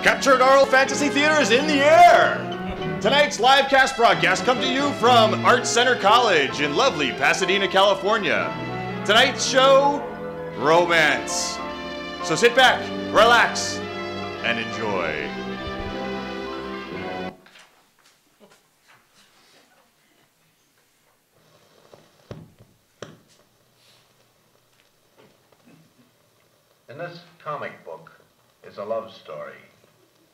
Captured Aural Phantasy Theater is in the air! Tonight's live cast broadcast comes to you from ArtCenter College in lovely Pasadena, California. Tonight's show, romance. So sit back, relax, and enjoy. In this comic book is a love story,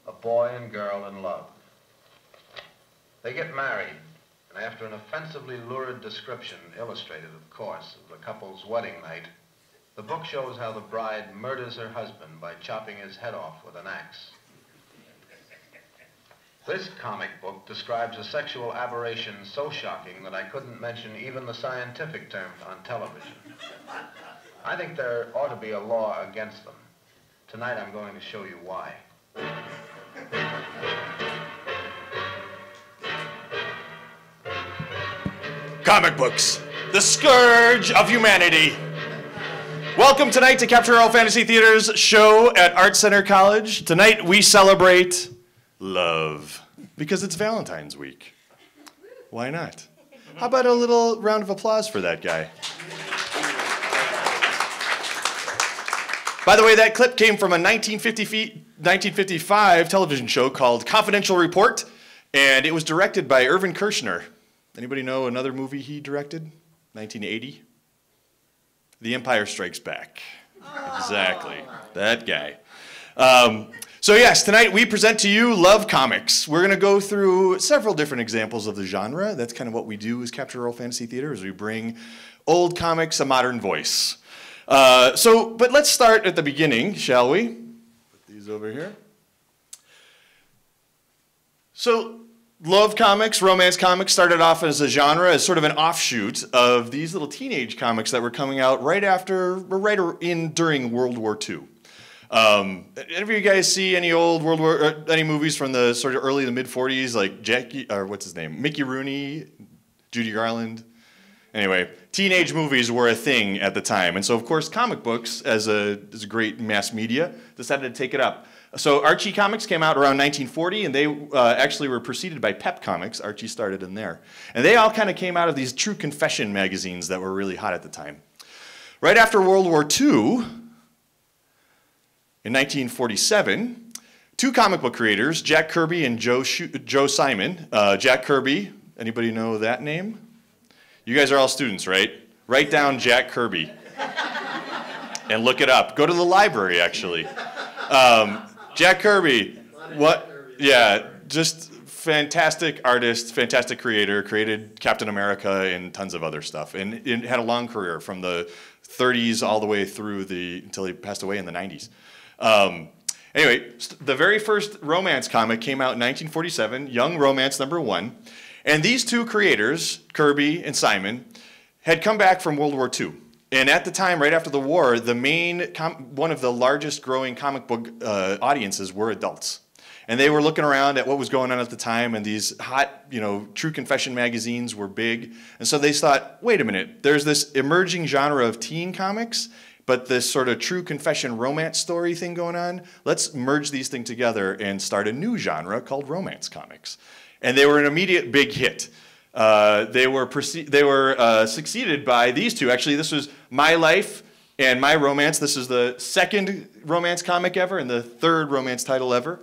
a boy and girl in love. They get married, and after an offensively lurid description, illustrated, of course, of the couple's wedding night, the book shows how the bride murders her husband by chopping his head off with an axe. This comic book describes a sexual aberration so shocking that I couldn't mention even the scientific terms on television. I think there ought to be a law against them. Tonight I'm going to show you why. Comic books, the scourge of humanity. Welcome tonight to Captured Aural Phantasy Theater's show at ArtCenter College. Tonight we celebrate love, because it's Valentine's week. Why not? How about a little round of applause for that guy? By the way, that clip came from a 1955 television show called Confidential Report, and it was directed by Irvin Kershner. Anybody know another movie he directed? 1980? The Empire Strikes Back. Exactly, that guy. So yes, tonight we present to you Love Comics. We're going to go through several different examples of the genre. That's kind of what we do as Captured Aural Phantasy Theater, is we bring old comics a modern voice. But let's start at the beginning, shall we? Put these over here. So, love comics, romance comics started off as a genre, as sort of an offshoot of these little teenage comics that were coming out during World War II. Any of you guys see any old any movies from the sort of early to mid 40s, like Mickey Rooney, Judy Garland? Anyway, teenage movies were a thing at the time, and so of course comic books, as a great mass media, decided to take it up. So Archie comics came out around 1940, and they actually were preceded by Pep Comics. Archie started in there. And they all kind of came out of these true confession magazines that were really hot at the time. Right after World War II, in 1947, two comic book creators, Jack Kirby and Joe Simon. Jack Kirby, anybody know that name? You guys are all students, right? Write down Jack Kirby and look it up. Go to the library, actually. Jack Kirby, yeah, just fantastic artist, fantastic creator, created Captain America and tons of other stuff, and had a long career from the 30s all the way through until he passed away in the 90s. Anyway, the very first romance comic came out in 1947, Young Romance #1. And these two creators, Kirby and Simon, had come back from World War II. And at the time, right after the war, one of the largest growing comic book audiences were adults. And they were looking around at what was going on at the time, and these hot, true confession magazines were big. And so they thought, wait a minute, there's this emerging genre of teen comics, but this sort of true confession romance story thing going on. Let's merge these things together and start a new genre called romance comics. And they were an immediate big hit. They were succeeded by these two. Actually, this was My Life and My Romance. This is the second romance comic ever and the third romance title ever.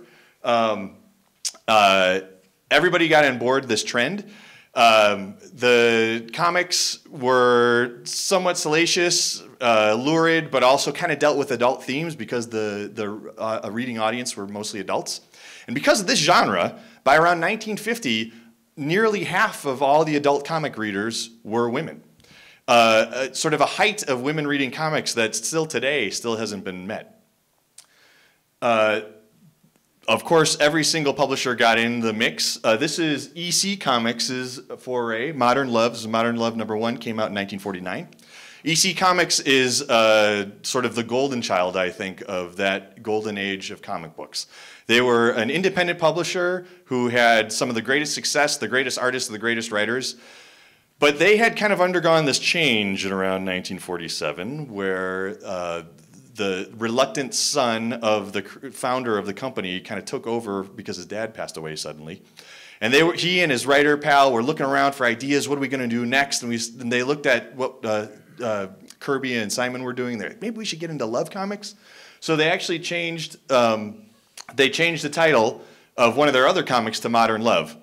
Everybody got on board this trend. The comics were somewhat salacious, lurid, but also kind of dealt with adult themes because the reading audience were mostly adults. And because of this genre, by around 1950, nearly half of all the adult comic readers were women. Sort of a height of women reading comics that today hasn't been met. Of course, every single publisher got in the mix. This is EC Comics' foray. Modern Love #1 came out in 1949. EC Comics is sort of the golden child, I think, of that golden age of comic books. They were an independent publisher who had some of the greatest success, the greatest artists, the greatest writers. But they had kind of undergone this change in around 1947, where the reluctant son of the founder of the company kind of took over because his dad passed away suddenly. And he and his writer pal were looking around for ideas. What are we going to do next? And they looked at what Kirby and Simon were doing. They're like, maybe we should get into love comics. So they actually changed the title of one of their other comics to Modern Love.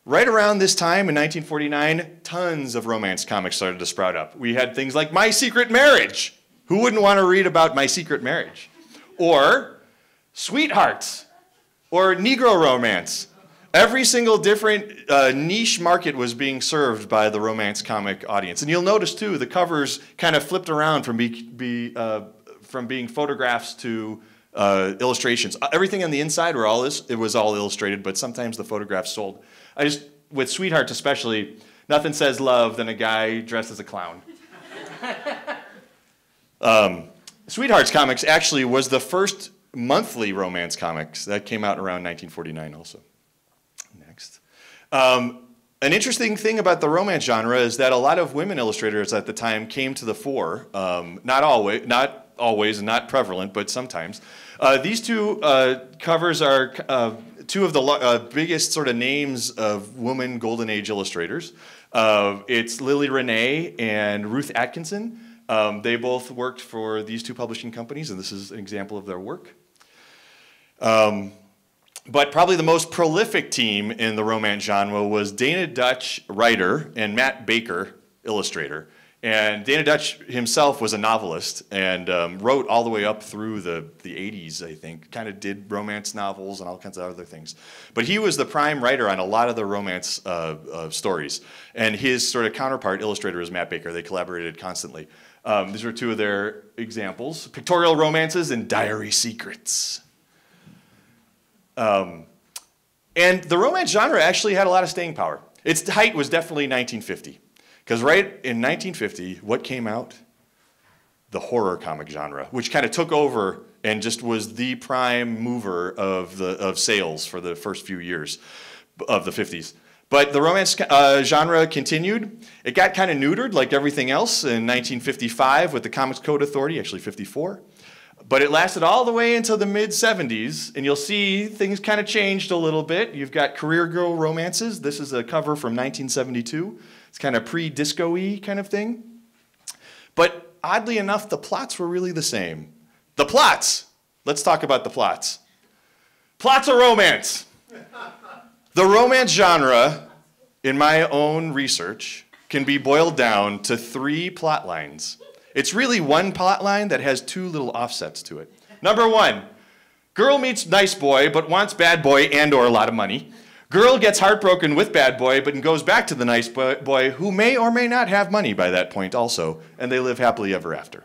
Right around this time in 1949, tons of romance comics started to sprout up. We had things like My Secret Marriage. Who wouldn't want to read about My Secret Marriage? Or Sweethearts, or Negro romance. Every single different niche market was being served by the romance comic audience. And you'll notice, too, the covers kind of flipped around from being photographs to illustrations. Everything on the inside it was all illustrated, but sometimes the photographs sold. With Sweethearts especially, nothing says love than a guy dressed as a clown. Sweethearts Comics actually was the first monthly romance comics that came out around 1949 also. Next. An interesting thing about the romance genre is that a lot of women illustrators at the time came to the fore. Not always and not prevalent, but sometimes. These two covers are two of the biggest sort of names of woman Golden Age illustrators. It's Lily Renee and Ruth Atkinson. They both worked for these two publishing companies, and this is an example of their work. But probably the most prolific team in the romance genre was Dana Dutch, writer, and Matt Baker, illustrator. And Dana Dutch himself was a novelist and wrote all the way up through the 80s, I think. Kind of did romance novels and all kinds of other things. But he was the prime writer on a lot of the romance stories. And his sort of counterpart illustrator was Matt Baker. They collaborated constantly. These are two of their examples. Pictorial Romances and Diary Secrets. And the romance genre actually had a lot of staying power. Its height was definitely 1950. Because right in 1950, what came out? The horror comic genre, which kind of took over and just was the prime mover of sales for the first few years of the 50s. But the romance genre continued. It got kind of neutered like everything else in 1955 with the Comics Code Authority, actually 54. But it lasted all the way until the mid-70s, and you'll see things kind of changed a little bit. You've got Career Girl Romances. This is a cover from 1972. It's kind of pre-disco-y kind of thing. But oddly enough, the plots were really the same. The plots! Let's talk about the plots. Plots of romance. The romance genre, in my own research, can be boiled down to 3 plot lines. It's really one plot line that has 2 little offsets to it. Number 1, girl meets nice boy but wants bad boy and/or a lot of money. Girl gets heartbroken with bad boy but goes back to the nice boy who may or may not have money by that point also, and they live happily ever after.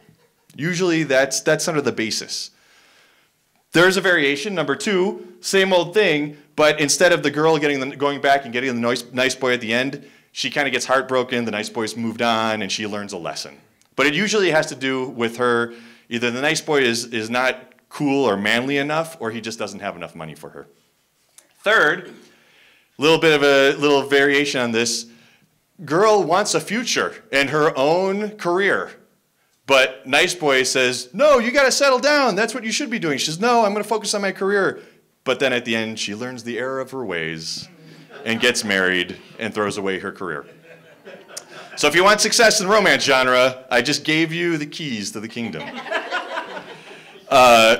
Usually that's sort of the basis. There's a variation, number 2, same old thing, but instead of the girl going back and getting the nice boy at the end, she kind of gets heartbroken, the nice boy's moved on, and she learns a lesson. But it usually has to do with her, either the nice boy is not cool or manly enough, or he just doesn't have enough money for her. Third, little variation on this, girl wants a future and her own career. But nice boy says, no, you got to settle down. That's what you should be doing. She says, no, I'm going to focus on my career. But then at the end, she learns the error of her ways and gets married and throws away her career. So if you want success in the romance genre, I just gave you the keys to the kingdom.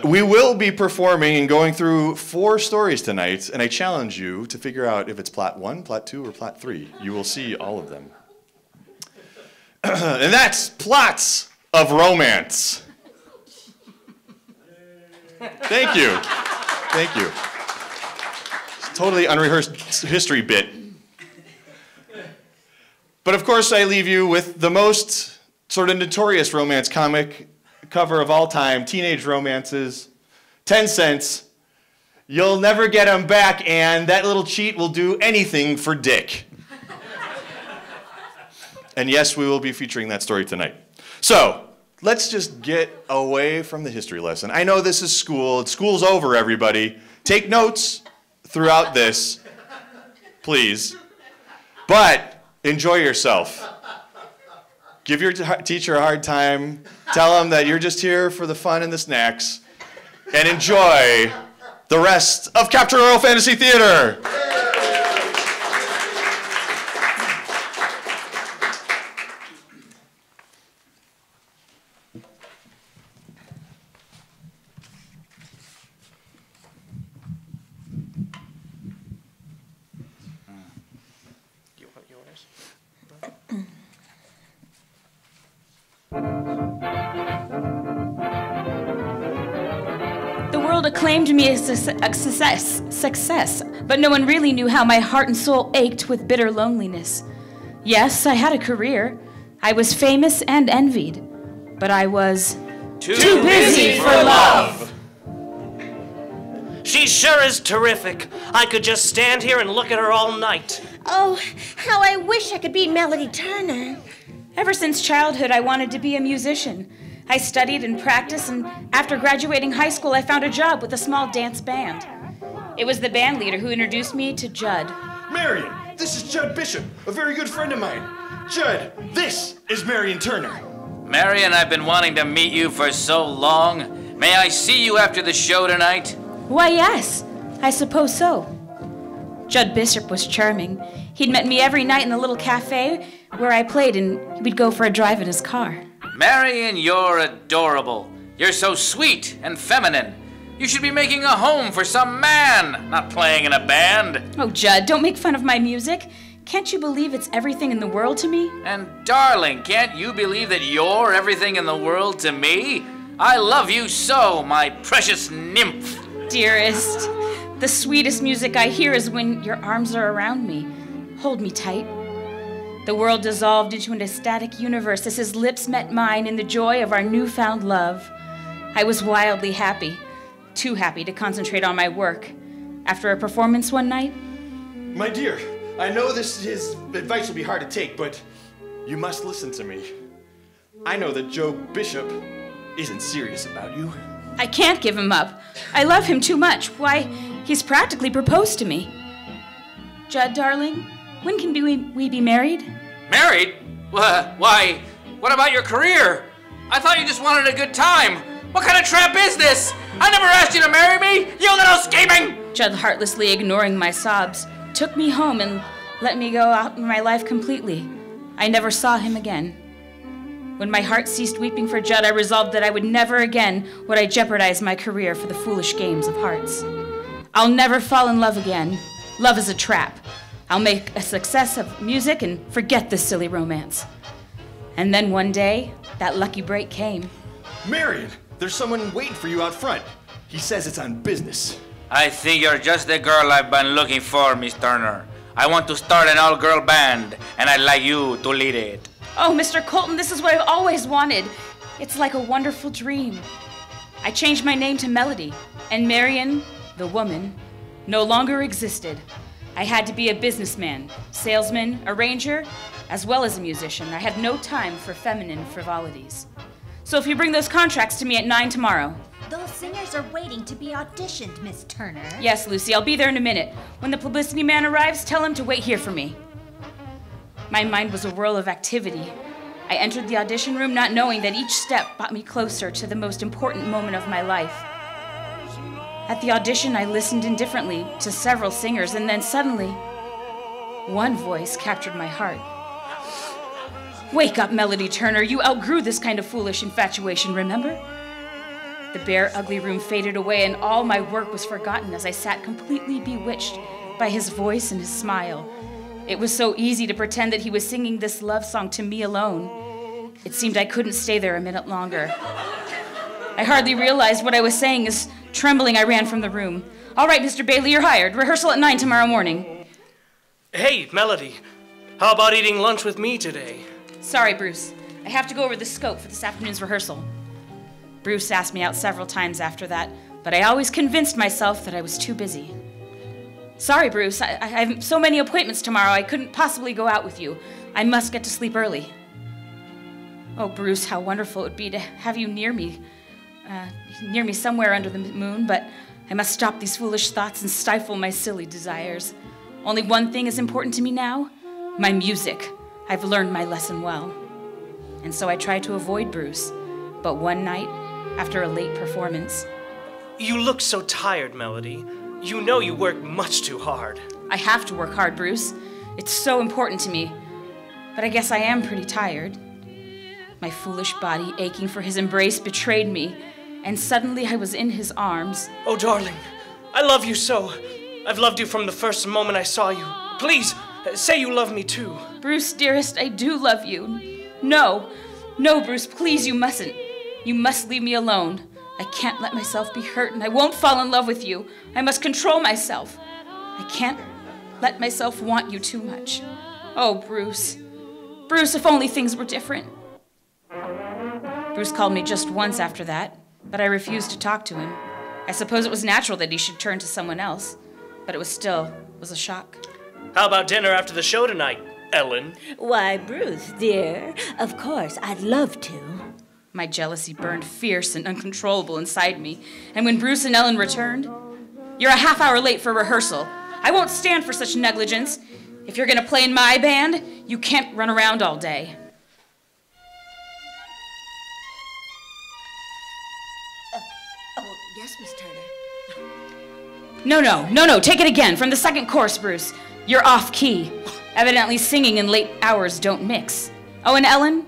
We will be performing and going through 4 stories tonight, and I challenge you to figure out if it's plot 1, plot 2, or plot 3. You will see all of them. And that's Plots of Romance. Thank you. Thank you. It's a totally unrehearsed history bit. But of course, I leave you with the most sort of notorious romance comic cover of all time, Teenage Romances, 10 cents. You'll never get them back, and that little cheat will do anything for Dick. And yes, we will be featuring that story tonight. So let's just get away from the history lesson. I know this is school. School's over, everybody. Take notes throughout this, please. But enjoy yourself. Give your teacher a hard time. Tell him that you're just here for the fun and the snacks. And enjoy the rest of Captured Aural Phantasy Theater. The world acclaimed me as a success, but no one really knew how my heart and soul ached with bitter loneliness. Yes, I had a career. I was famous and envied, but I was too busy for love. She sure is terrific. I could just stand here and look at her all night. Oh, how I wish I could be Melody Turner. Ever since childhood, I wanted to be a musician. I studied and practiced, and after graduating high school, I found a job with a small dance band. It was the band leader who introduced me to Judd. Marion, this is Judd Bishop, a very good friend of mine. Judd, this is Marion Turner. Marion, I've been wanting to meet you for so long. May I see you after the show tonight? Why, yes, I suppose so. Judd Bishop was charming. He'd met me every night in the little cafe where I played, and we'd go for a drive in his car. Marion, you're adorable. You're so sweet and feminine. You should be making a home for some man, not playing in a band. Oh, Judd, don't make fun of my music. Can't you believe it's everything in the world to me? And darling, can't you believe that you're everything in the world to me? I love you so, my precious nymph. Dearest, the sweetest music I hear is when your arms are around me. Hold me tight. The world dissolved into an ecstatic universe as his lips met mine in the joy of our newfound love. I was wildly happy, too happy to concentrate on my work. After a performance one night... My dear, I know his advice will be hard to take, but you must listen to me. I know that Joe Bishop isn't serious about you. I can't give him up. I love him too much. Why, he's practically proposed to me. Judd, darling, when can we be married? Married? Why, what about your career? I thought you just wanted a good time. What kind of trap is this? I never asked you to marry me, you little scheming! Judd, heartlessly ignoring my sobs, took me home and let me go out in my life completely. I never saw him again. When my heart ceased weeping for Judd, I resolved that I would never again would I jeopardize my career for the foolish games of hearts. I'll never fall in love again. Love is a trap. I'll make a success of music and forget this silly romance. And then one day, that lucky break came. Marion, there's someone waiting for you out front. He says it's on business. I think you're just the girl I've been looking for, Miss Turner. I want to start an all-girl band, and I'd like you to lead it. Oh, Mr. Colton, this is what I've always wanted. It's like a wonderful dream. I changed my name to Melody, and Marion, the woman, no longer existed. I had to be a businessman, salesman, arranger, as well as a musician. I had no time for feminine frivolities. So if you bring those contracts to me at 9 tomorrow. Those singers are waiting to be auditioned, Miss Turner. Yes, Lucy, I'll be there in a minute. When the publicity man arrives, tell him to wait here for me. My mind was a whirl of activity. I entered the audition room not knowing that each step brought me closer to the most important moment of my life. At the audition, I listened indifferently to several singers, and then suddenly, one voice captured my heart. Wake up, Melody Turner. You outgrew this kind of foolish infatuation, remember? The bare, ugly room faded away, and all my work was forgotten as I sat completely bewitched by his voice and his smile. It was so easy to pretend that he was singing this love song to me alone. It seemed I couldn't stay there a minute longer. I hardly realized what I was saying as, trembling, I ran from the room. All right, Mr. Bailey, you're hired. Rehearsal at 9 tomorrow morning. Hey, Melody, how about eating lunch with me today? Sorry, Bruce. I have to go over the scope for this afternoon's rehearsal. Bruce asked me out several times after that, but I always convinced myself that I was too busy. Sorry, Bruce. I have so many appointments tomorrow, I couldn't possibly go out with you. I must get to sleep early. Oh, Bruce, how wonderful it would be to have you near me somewhere under the moon, but I must stop these foolish thoughts and stifle my silly desires. Only one thing is important to me now, my music. I've learned my lesson well. and so I tried to avoid Bruce. But one night, after a late performance... You look so tired, Melody. You know you work much too hard. I have to work hard, Bruce. It's so important to me. But I guess I am pretty tired. My foolish body, aching for his embrace, betrayed me, and suddenly I was in his arms. Oh, darling, I love you so. I've loved you from the first moment I saw you. Please, say you love me too. Bruce, dearest, I do love you. No, Bruce, please, you mustn't. You must leave me alone. I can't let myself be hurt, and I won't fall in love with you. I must control myself. I can't let myself want you too much. Oh, Bruce. Bruce, if only things were different. Bruce called me just once after that, but I refused to talk to him. I suppose it was natural that he should turn to someone else, but it was a shock. How about dinner after the show tonight, Ellen? Why, Bruce, dear, of course, I'd love to. My jealousy burned fierce and uncontrollable inside me, and when Bruce and Ellen returned, "You're a half hour late for rehearsal. I won't stand for such negligence. If you're going to play in my band, you can't run around all day." Oh, yes, Miss Turner. No, take it again, from the second course, Bruce. You're off key. Evidently singing and late hours don't mix. Oh, and Ellen,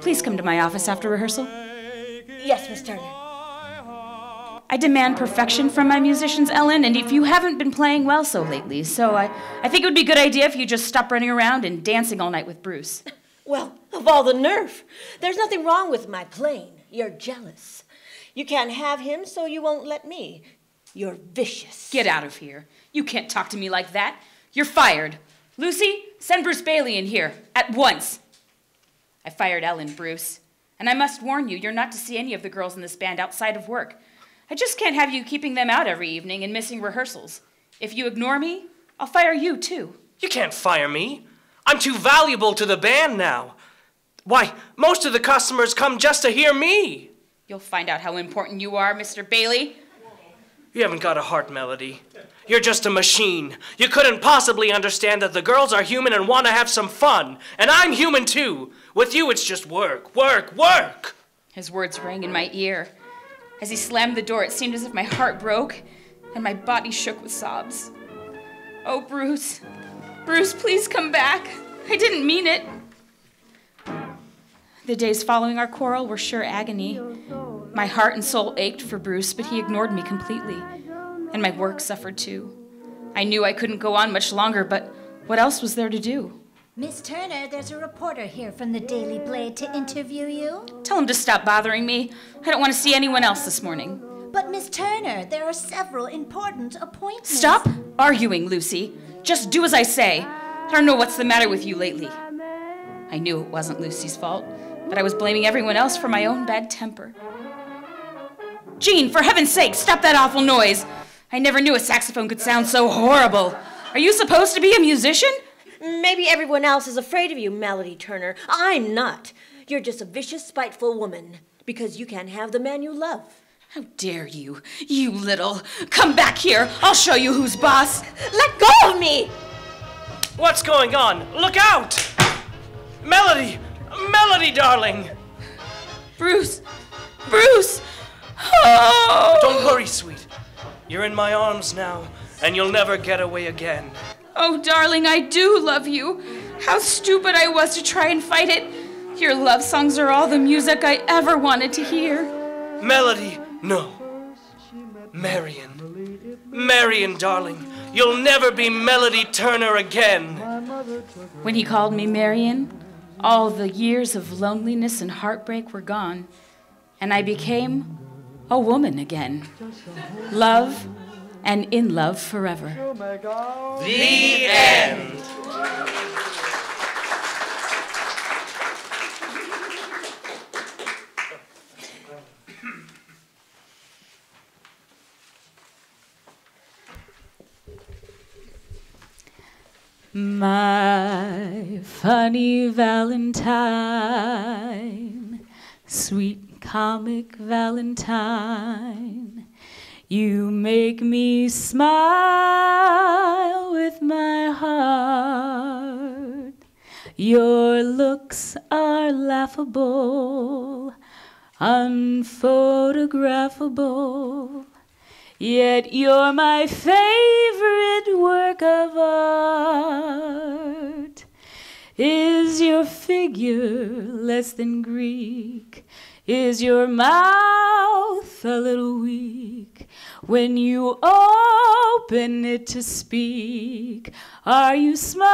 please come to my office after rehearsal. Yes, Miss Turner. I demand perfection from my musicians, Ellen, and if you haven't been playing well so lately, so I think it would be a good idea if you just stop running around and dancing all night with Bruce. Well, of all the nerve. There's nothing wrong with my playing. You're jealous. You can't have him, so you won't let me. You're vicious. Get out of here. You can't talk to me like that. You're fired. Lucy, send Bruce Bailey in here, at once. I fired Ellen, Bruce. And I must warn you, you're not to see any of the girls in this band outside of work. I just can't have you keeping them out every evening and missing rehearsals. If you ignore me, I'll fire you, too. You can't fire me. I'm too valuable to the band now. Why, most of the customers come just to hear me. You'll find out how important you are, Mr. Bailey. You haven't got a heart, Melody. You're just a machine. You couldn't possibly understand that the girls are human and want to have some fun. And I'm human, too. With you, it's just work, work, work. His words rang in my ear. As he slammed the door, it seemed as if my heart broke and my body shook with sobs. Oh, Bruce. Bruce, please come back. I didn't mean it. The days following our quarrel were sure agony. My heart and soul ached for Bruce, but he ignored me completely. And my work suffered too. I knew I couldn't go on much longer, but what else was there to do? Miss Turner, there's a reporter here from the Daily Blade to interview you. Tell him to stop bothering me. I don't want to see anyone else this morning. But Miss Turner, there are several important appointments. Stop arguing, Lucy. Just do as I say. I don't know what's the matter with you lately. I knew it wasn't Lucy's fault, but I was blaming everyone else for my own bad temper. Jean, for heaven's sake, stop that awful noise. I never knew a saxophone could sound so horrible. Are you supposed to be a musician? Maybe everyone else is afraid of you, Melody Turner. I'm not. You're just a vicious, spiteful woman because you can't have the man you love. How dare you, you little... Come back here. I'll show you who's boss. Let go of me! What's going on? Look out! Melody! Melody, darling! Bruce! Bruce! Oh! Don't worry, sweet. You're in my arms now, and you'll never get away again. Oh, darling, I do love you. How stupid I was to try and fight it. Your love songs are all the music I ever wanted to hear. Melody, no. Marion. Marion, darling. You'll never be Melody Turner again. When he called me Marion, all the years of loneliness and heartbreak were gone, and I became a woman again. Love and in love forever. The end. My funny Valentine, sweet comic Valentine, you make me smile with my heart. Your looks are laughable, unphotographable, yet you're my favorite work of art. Is your figure less than Greek? Is your mouth a little weak? When you open it to speak, are you smart?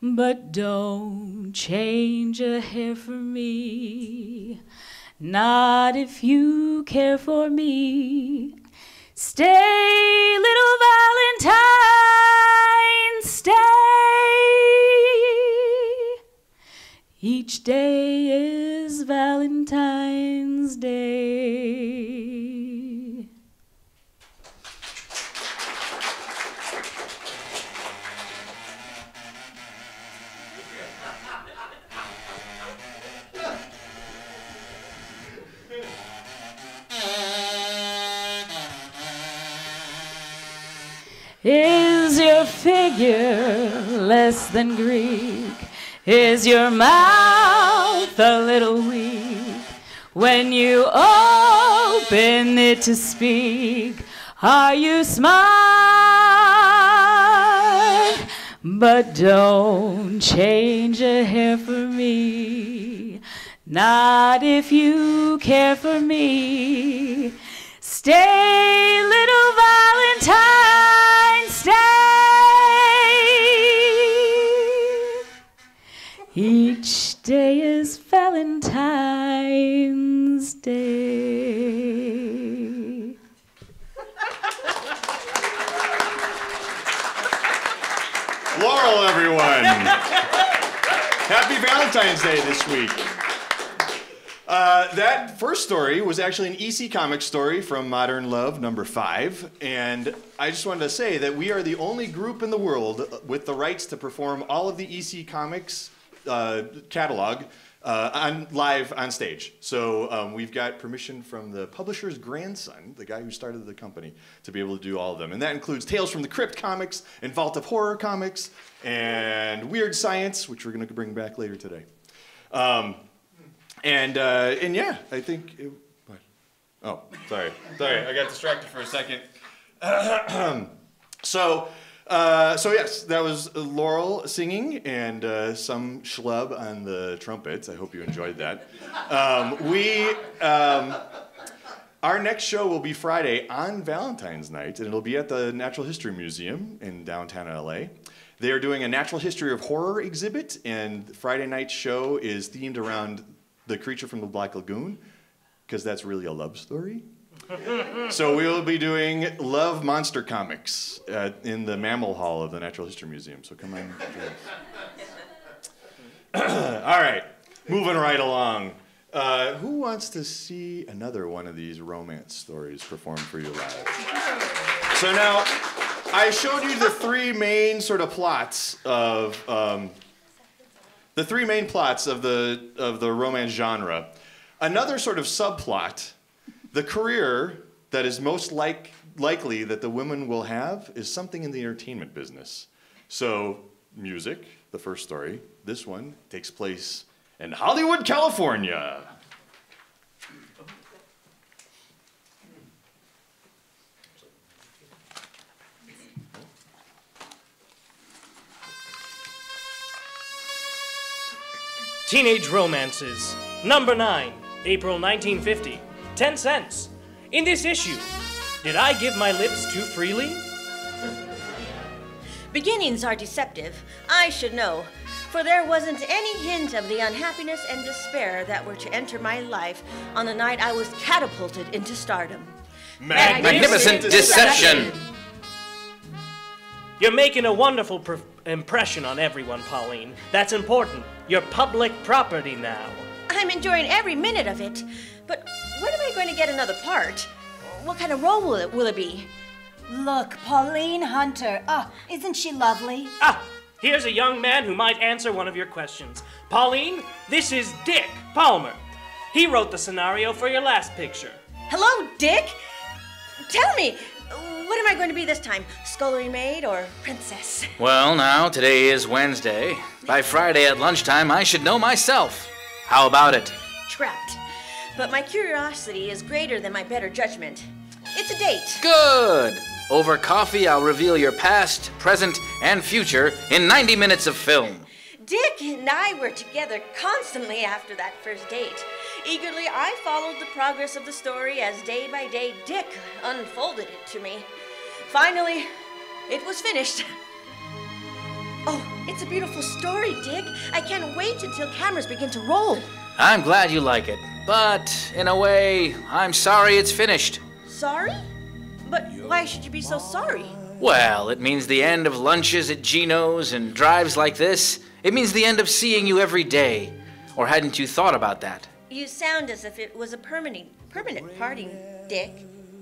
But don't change a hair for me, not if you care for me. Stay, little Valentine, stay. Each day is Valentine's Day. Is your figure less than Greek? Is your mouth a little weak? When you open it to speak, are you smart? But don't change a hair for me, not if you care for me. Stay, little Valentine, stay. Each day is Valentine's Day. Laurel, everyone. Happy Valentine's Day this week. That first story was actually an EC Comics story from Modern Love #5, and I just wanted to say that we are the only group in the world with the rights to perform all of the EC Comics catalog live on stage. So we've got permission from the publisher's grandson, the guy who started the company, to be able to do all of them. And that includes Tales from the Crypt comics, and Vault of Horror comics, and Weird Science, which we're going to bring back later today. And yeah, I think what? Oh, sorry, I got distracted for a second. So yes, that was Laurel singing and some schlub on the trumpets. I hope you enjoyed that. Our next show will be Friday on Valentine's night, and it'll be at the Natural History Museum in downtown LA. They are doing a Natural History of Horror exhibit, and Friday night's show is themed around The Creature from the Black Lagoon, because that's really a love story. So we will be doing Love Monster Comics in the Mammal Hall of the Natural History Museum. So come on. All right, moving right along. Who wants to see another one of these romance stories performed for you live? So now, I showed you the three main sort of plots of the romance genre. Another sort of subplot, the career that is most likely that the women will have is something in the entertainment business. So music, the first story. This one takes place in Hollywood, California. Teenage Romances, number 9, April 1950, 10 cents. In this issue, did I give my lips too freely? Beginnings are deceptive. I should know, for there wasn't any hint of the unhappiness and despair that were to enter my life on the night I was catapulted into stardom. Magnificent deception! You're making a wonderful impression on everyone, Pauline. That's important. You're public property now. I'm enjoying every minute of it. But when am I going to get another part? What kind of role will it be? Look, Pauline Hunter. Ah, isn't she lovely? Ah, here's a young man who might answer one of your questions. Pauline, this is Dick Palmer. He wrote the scenario for your last picture. Hello, Dick? Tell me, what What am I going to be this time? Scullery maid or princess? Well, now, today is Wednesday. By Friday at lunchtime, I should know myself. How about it? Trapped. But my curiosity is greater than my better judgment. It's a date. Good. Over coffee, I'll reveal your past, present, and future in 90 minutes of film. Dick and I were together constantly after that first date. Eagerly, I followed the progress of the story as day by day Dick unfolded it to me. Finally, it was finished. Oh, it's a beautiful story, Dick. I can't wait until cameras begin to roll. I'm glad you like it, but in a way, I'm sorry it's finished. Sorry? But why should you be so sorry? Well, it means the end of lunches at Gino's and drives like this. It means the end of seeing you every day. Or hadn't you thought about that? You sound as if it was a permanent parting, Dick.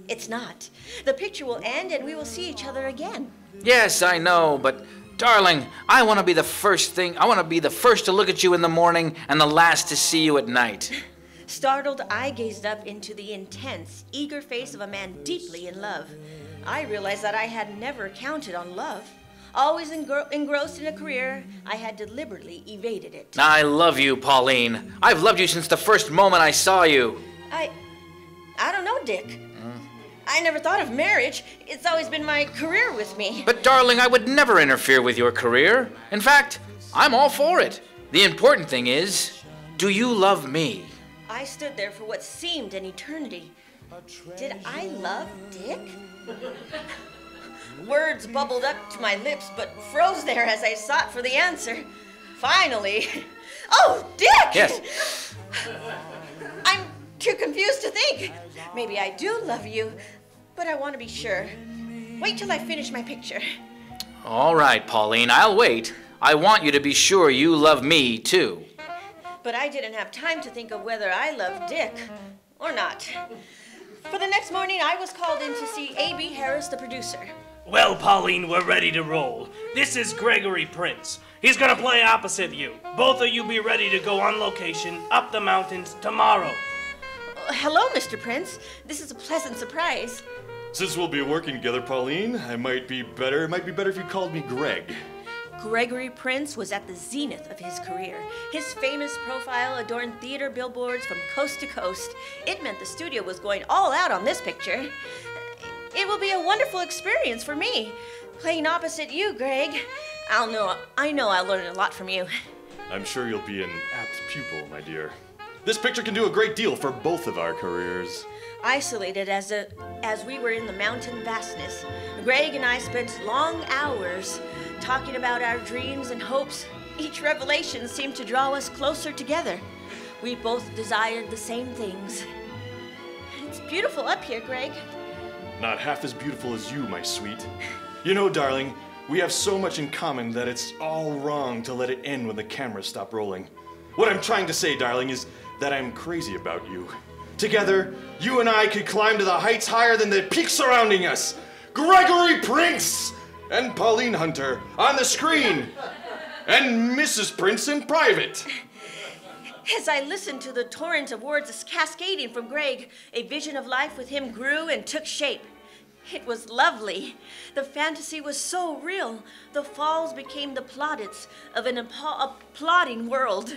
It's not. The picture will end and we will see each other again. Yes, I know, but darling, I want to be the first to look at you in the morning and the last to see you at night. Startled, I gazed up into the intense, eager face of a man deeply in love. I realized that I had never counted on love. Always engrossed in a career, I had deliberately evaded it. I love you, Pauline. I've loved you since the first moment I saw you. I don't know, Dick. I never thought of marriage. It's always been my career with me. But darling, I would never interfere with your career. In fact, I'm all for it. The important thing is, do you love me? I stood there for what seemed an eternity. Did I love Dick? Words bubbled up to my lips, but froze there as I sought for the answer. Finally. Oh, Dick! Yes. I'm too confused to think. Maybe I do love you, but I want to be sure. Wait till I finish my picture. All right, Pauline, I'll wait. I want you to be sure you love me, too. But I didn't have time to think of whether I loved Dick or not. For the next morning, I was called in to see A.B. Harris, the producer. Well, Pauline, we're ready to roll. This is Gregory Prince. He's gonna play opposite you. Both of you be ready to go on location up the mountains tomorrow. Hello, Mr. Prince. This is a pleasant surprise. Since we'll be working together, Pauline, it might be better if you called me Greg. Gregory Prince was at the zenith of his career. His famous profile adorned theater billboards from coast to coast. It meant the studio was going all out on this picture. It will be a wonderful experience for me, playing opposite you, Greg. I know I'll learn a lot from you. I'm sure you'll be an apt pupil, my dear. This picture can do a great deal for both of our careers. Isolated as we were in the mountain vastness, Greg and I spent long hours talking about our dreams and hopes. Each revelation seemed to draw us closer together. We both desired the same things. It's beautiful up here, Greg. Not half as beautiful as you, my sweet. You know, darling, we have so much in common that it's all wrong to let it end when the cameras stop rolling. What I'm trying to say, darling, is that I'm crazy about you. Together, you and I could climb to the heights higher than the peaks surrounding us. Gregory Prince and Pauline Hunter on the screen, and Mrs. Prince in private. As I listened to the torrent of words cascading from Greg, a vision of life with him grew and took shape. It was lovely. The fantasy was so real. The falls became the plaudits of an applauding world.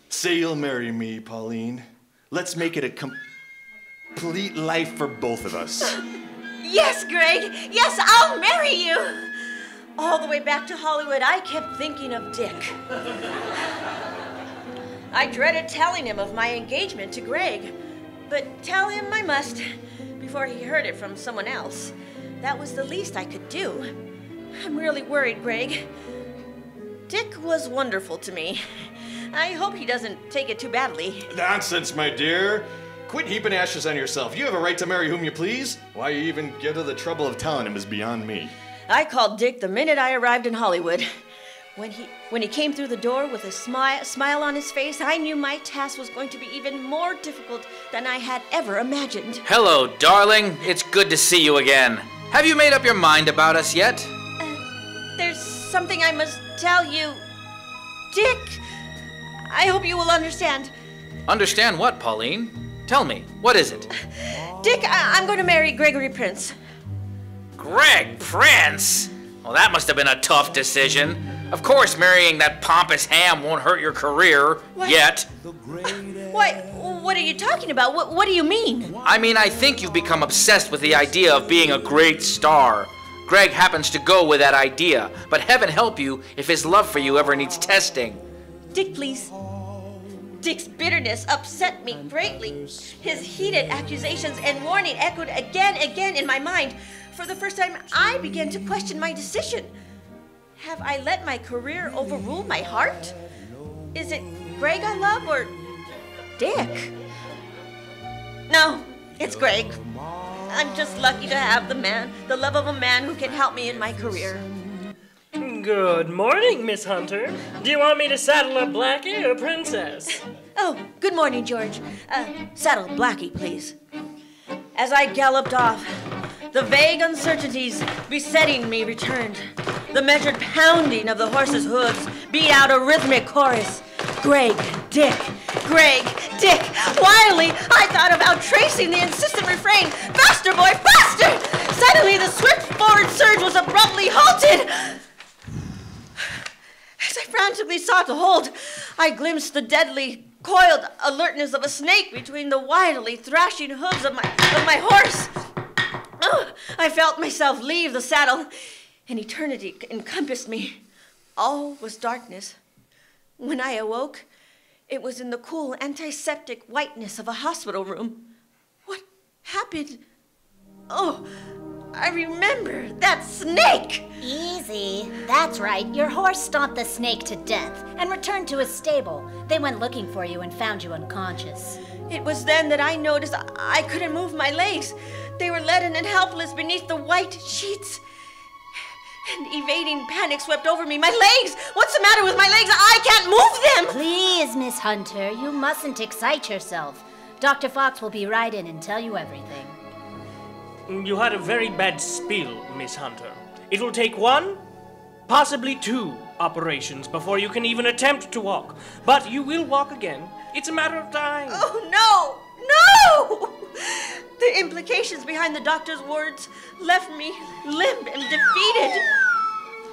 Say you'll marry me, Pauline. Let's make it a complete life for both of us. Yes, Greg. Yes, I'll marry you. All the way back to Hollywood, I kept thinking of Dick. I dreaded telling him of my engagement to Greg, but tell him I must before he heard it from someone else. That was the least I could do. I'm really worried, Greg. Dick was wonderful to me. I hope he doesn't take it too badly. Nonsense, my dear. Quit heaping ashes on yourself. You have a right to marry whom you please. Why you even get to the trouble of telling him is beyond me. I called Dick the minute I arrived in Hollywood. When he came through the door with a smile on his face, I knew my task was going to be even more difficult than I had ever imagined. Hello, darling. It's good to see you again. Have you made up your mind about us yet? There's something I must tell you. Dick, I hope you will understand. Understand what, Pauline? Tell me, what is it? Dick, I'm going to marry Gregory Prince. Greg Prince? Well, that must have been a tough decision. Of course, marrying that pompous ham won't hurt your career, yet. What are you talking about? What do you mean? I mean, I think you've become obsessed with the idea of being a great star. Greg happens to go with that idea, but heaven help you if his love for you ever needs testing. Dick, please. Dick's bitterness upset me greatly. His heated accusations and warning echoed again in my mind. For the first time, I began to question my decision. Have I let my career overrule my heart? Is it Greg I love or Dick? No, it's Greg. I'm just lucky to have the love of a man who can help me in my career. Good morning, Miss Hunter. Do you want me to saddle a Blackie or Princess? Oh, good morning, George. Saddle Blackie, please. As I galloped off, the vague uncertainties besetting me returned. The measured pounding of the horse's hooves beat out a rhythmic chorus. Greg, Dick, Greg, Dick. Wildly, I thought of outtracing the insistent refrain. Faster, boy, faster! Suddenly, the swift forward surge was abruptly halted. As I frantically sought to hold, I glimpsed the deadly, coiled alertness of a snake between the wildly thrashing hooves of my horse. Oh, I felt myself leave the saddle, and eternity encompassed me. All was darkness. When I awoke, it was in the cool, antiseptic whiteness of a hospital room. What happened? Oh, I remember that snake! Easy. That's right. Your horse stomped the snake to death and returned to his stable. They went looking for you and found you unconscious. It was then that I noticed I couldn't move my legs. They were leaden and helpless beneath the white sheets. And evading panic swept over me. My legs! What's the matter with my legs? I can't move them! Please, Miss Hunter, you mustn't excite yourself. Dr. Fox will be right in and tell you everything. You had a very bad spill, Miss Hunter. It will take 1, possibly 2 operations before you can even attempt to walk. But you will walk again. It's a matter of time. Oh, no! No! The implications behind the doctor's words left me limp and defeated.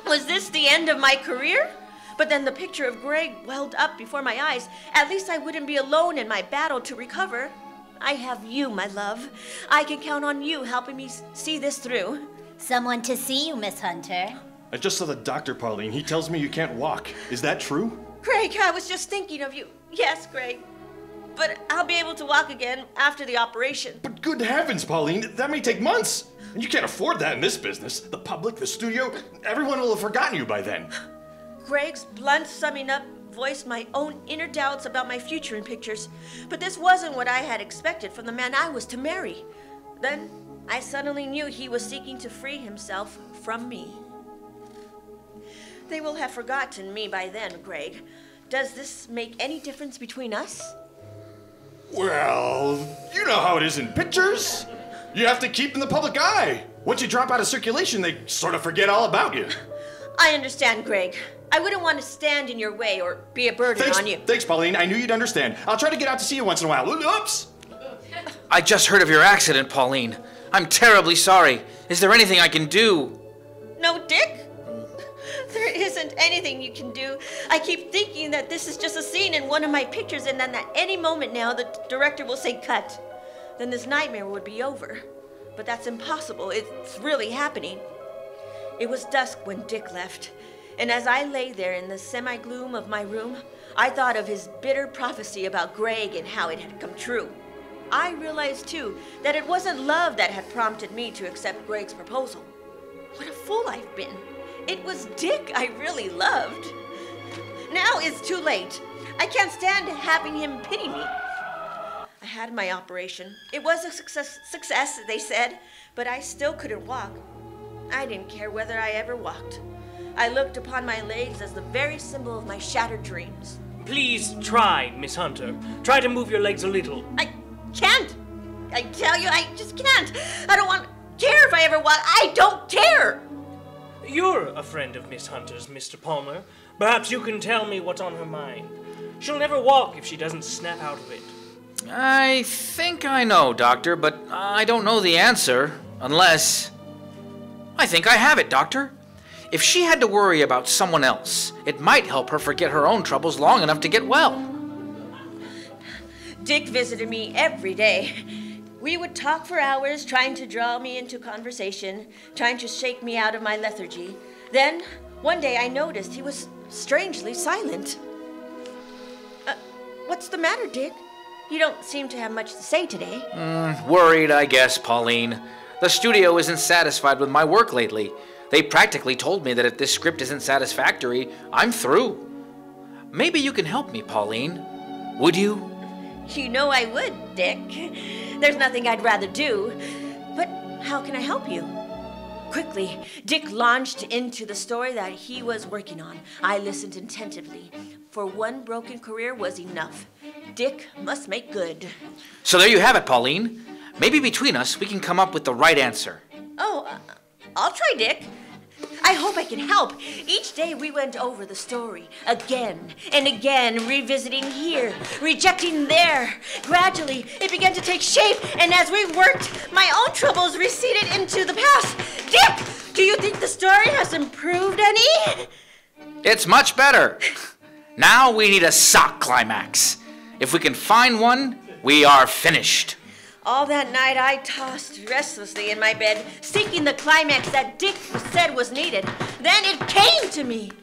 Was this the end of my career? But then the picture of Greg welled up before my eyes. At least I wouldn't be alone in my battle to recover. I have you, my love. I can count on you helping me see this through. Someone to see you, Miss Hunter. I just saw the doctor, Pauline. He tells me you can't walk. Is that true? Greg, I was just thinking of you. Yes, Greg. But I'll be able to walk again after the operation. But good heavens, Pauline, that may take months. And you can't afford that in this business. The public, the studio, everyone will have forgotten you by then. Greg's blunt summing up voiced my own inner doubts about my future in pictures. But this wasn't what I had expected from the man I was to marry. Then I suddenly knew he was seeking to free himself from me. They will have forgotten me by then, Greg. Does this make any difference between us? Well, you know how it is in pictures. You have to keep in the public eye. Once you drop out of circulation, they sort of forget all about you. I understand, Greg. I wouldn't want to stand in your way or be a burden on you. Thanks, Pauline. I knew you'd understand. I'll try to get out to see you once in a while. Oops! I just heard of your accident, Pauline. I'm terribly sorry. Is there anything I can do? No, Dick? There isn't anything you can do. I keep thinking that this is just a scene in one of my pictures and then at any moment now the director will say cut. Then this nightmare would be over. But that's impossible. It's really happening. It was dusk when Dick left. And as I lay there in the semi-gloom of my room, I thought of his bitter prophecy about Greg and how it had come true. I realized, too, that it wasn't love that had prompted me to accept Greg's proposal. What a fool I've been. It was Dick I really loved. Now it's too late. I can't stand having him pity me. I had my operation. It was a success, they said, but I still couldn't walk. I didn't care whether I ever walked. I looked upon my legs as the very symbol of my shattered dreams. Please try, Miss Hunter. Try to move your legs a little. I can't. I tell you, I just can't. I don't care if I ever walk. I don't care. You're a friend of Miss Hunter's, Mr. Palmer. Perhaps you can tell me what's on her mind. She'll never walk if she doesn't snap out of it. I think I know, Doctor, but I don't know the answer. Unless... I think I have it, Doctor. If she had to worry about someone else, it might help her forget her own troubles long enough to get well. Dick visited me every day. We would talk for hours, trying to draw me into conversation, trying to shake me out of my lethargy. Then, one day I noticed he was strangely silent. What's the matter, Dick? You don't seem to have much to say today. Worried, I guess, Pauline. The studio isn't satisfied with my work lately. They practically told me that if this script isn't satisfactory, I'm through. Maybe you can help me, Pauline. Would you? You know I would, Dick. There's nothing I'd rather do. But how can I help you? Quickly, Dick launched into the story that he was working on. I listened attentively, for one broken career was enough. Dick must make good. So there you have it, Pauline. Maybe between us, we can come up with the right answer. Oh, I'll try, Dick. I hope I can help. Each day we went over the story, again and again, revisiting here, rejecting there. Gradually, it began to take shape, and as we worked, my own troubles receded into the past. Dick, do you think the story has improved any? It's much better. Now we need a sock climax. If we can find one, we are finished. All that night I tossed restlessly in my bed, seeking the climax that Dick said was needed. Then it came to me.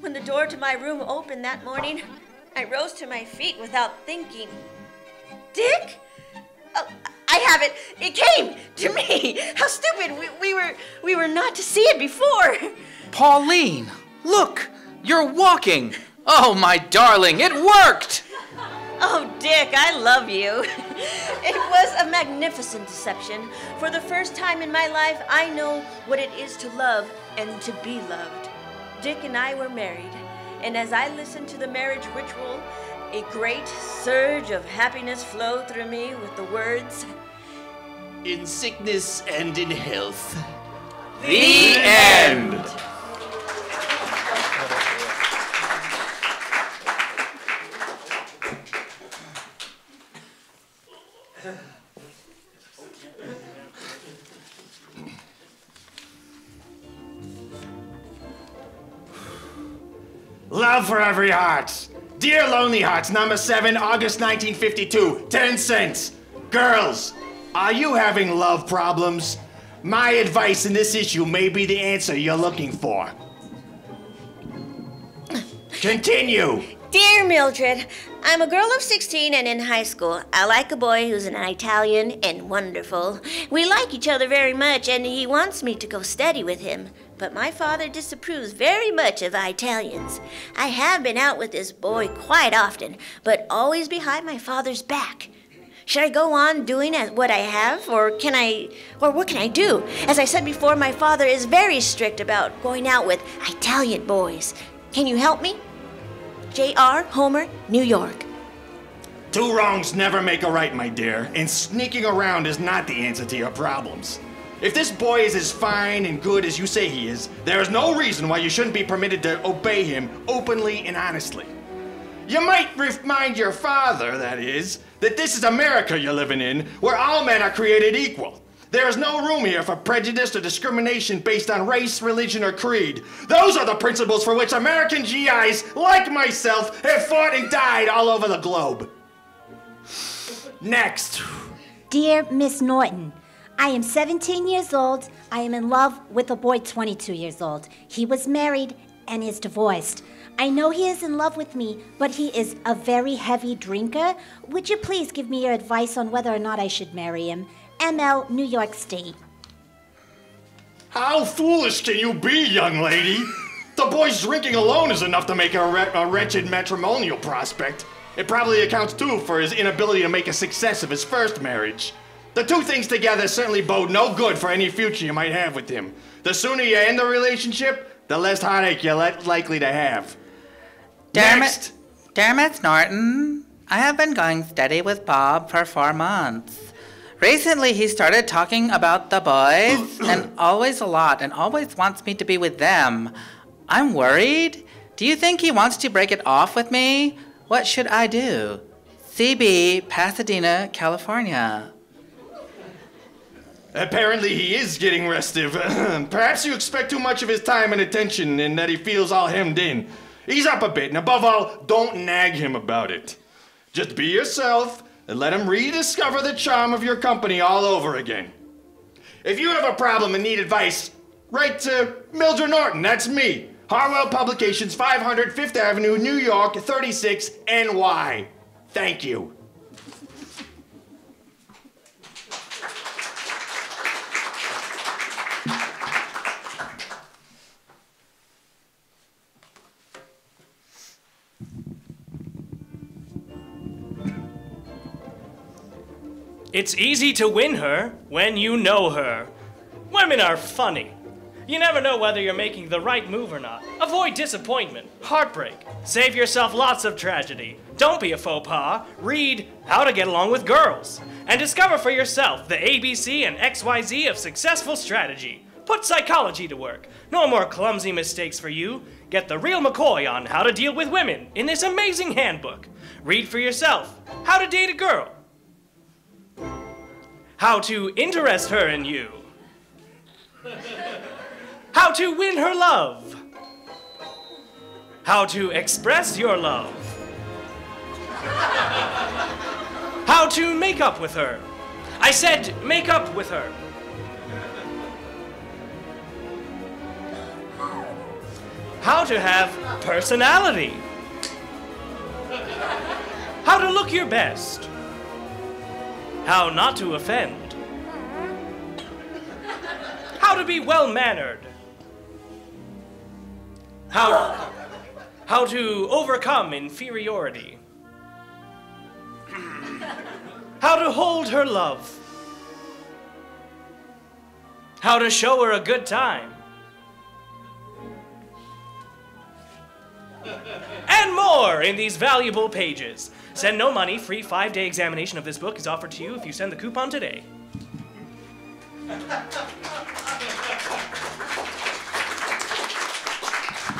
When the door to my room opened that morning, I rose to my feet without thinking. Dick? Oh, I have it. It came to me. How stupid. We were not to see it before. Pauline, look, you're walking. Oh, my darling, it worked. Oh, Dick, I love you. It was a magnificent deception. For the first time in my life, I know what it is to love and to be loved. Dick and I were married, and as I listened to the marriage ritual, a great surge of happiness flowed through me with the words, "In sickness and in health." The end. Love for every heart. Dear Lonely Hearts, number 7, August 1952, 10 cents. Girls, are you having love problems? My advice in this issue may be the answer you're looking for. Continue. Dear Mildred, I'm a girl of 16 and in high school. I like a boy who's an Italian and wonderful. We like each other very much, and he wants me to go study with him. But my father disapproves very much of Italians. I have been out with this boy quite often, but always behind my father's back. Should I go on doing what I have, or what can I do? As I said before, my father is very strict about going out with Italian boys. Can you help me? J.R. Homer, New York. 2 wrongs never make a right, my dear, and sneaking around is not the answer to your problems. If this boy is as fine and good as you say he is, there is no reason why you shouldn't be permitted to obey him openly and honestly. You might remind your father, that is, that this is America you're living in, where all men are created equal. There is no room here for prejudice or discrimination based on race, religion, or creed. Those are the principles for which American GIs, like myself, have fought and died all over the globe. Next. Dear Miss Norton, I am 17 years old. I am in love with a boy 22 years old. He was married and is divorced. I know he is in love with me, but he is a very heavy drinker. Would you please give me your advice on whether or not I should marry him? ML, New York State. How foolish can you be, young lady? The boy's drinking alone is enough to make a wretched matrimonial prospect. It probably accounts, too, for his inability to make a success of his first marriage. The 2 things together certainly bode no good for any future you might have with him. The sooner you end the relationship, the less heartache you're likely to have. Next. Dear Miss Norton, I have been going steady with Bob for 4 months. Recently, he started talking about the boys, and always a lot, and always wants me to be with them. I'm worried. Do you think he wants to break it off with me? What should I do? CB, Pasadena, California. Apparently he is getting restive. Perhaps you expect too much of his time and attention and that he feels all hemmed in. Ease up a bit, and above all, don't nag him about it. Just be yourself and let him rediscover the charm of your company all over again. If you have a problem and need advice, write to Mildred Norton, that's me. Harwell Publications, 500 Fifth Avenue, New York, 36 NY. Thank you. It's easy to win her when you know her. Women are funny. You never know whether you're making the right move or not. Avoid disappointment, heartbreak. Save yourself lots of tragedy. Don't be a faux pas. Read How to Get Along with Girls. And discover for yourself the ABC and XYZ of successful strategy. Put psychology to work. No more clumsy mistakes for you. Get the real McCoy on how to deal with women in this amazing handbook. Read for yourself How to Date a Girl. How to interest her in you. How to win her love. How to express your love. How to make up with her. I said make up with her. How to have personality. How to look your best. How not to offend. How to be well-mannered. How to overcome inferiority. How to hold her love. How to show her a good time. And more in these valuable pages. Send no money. Free 5-day examination of this book is offered to you if you send the coupon today.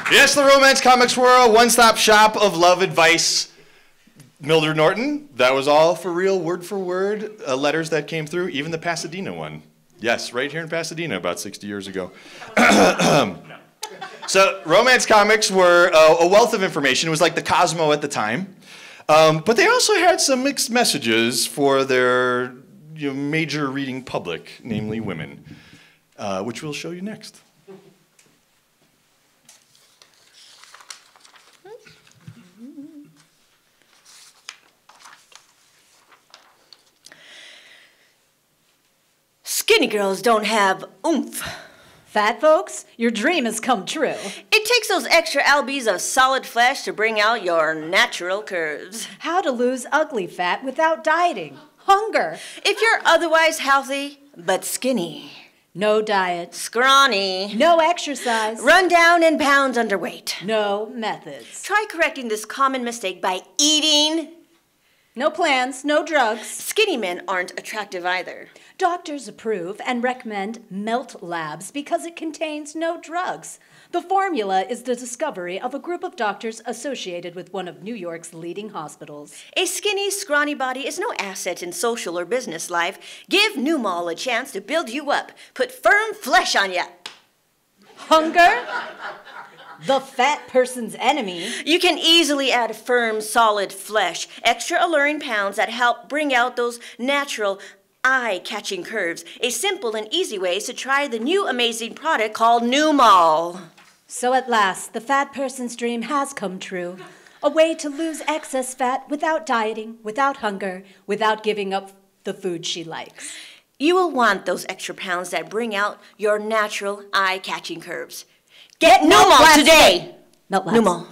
Yes, the Romance Comics World, one-stop shop of love advice. Mildred Norton, that was all for real, word for word, letters that came through, even the Pasadena one. Yes, right here in Pasadena about 60 years ago. So Romance Comics were a wealth of information. It was like the Cosmo at the time. But they also had some mixed messages for their major reading public, namely women, which we'll show you next. Skinny girls don't have oomph. Fat folks, your dream has come true. It takes those extra lbs of solid flesh to bring out your natural curves. How to lose ugly fat without dieting. Hunger. If you're otherwise healthy, but skinny. No diet. Scrawny. No exercise. Run down and pounds underweight. No methods. Try correcting this common mistake by eating. No plans, no drugs. Skinny men aren't attractive either. Doctors approve and recommend Melt Labs because it contains no drugs. The formula is the discovery of a group of doctors associated with one of New York's leading hospitals. A skinny, scrawny body is no asset in social or business life. Give Numal a chance to build you up. Put firm flesh on ya. Hunger? The fat person's enemy. You can easily add firm, solid flesh, extra alluring pounds that help bring out those natural, eye-catching curves. A simple and easy way is to try the new amazing product called Numal. So at last, the fat person's dream has come true. A way to lose excess fat without dieting, without hunger, without giving up the food she likes. You will want those extra pounds that bring out your natural, eye-catching curves. Get Numal today! Melt Labs. Numal.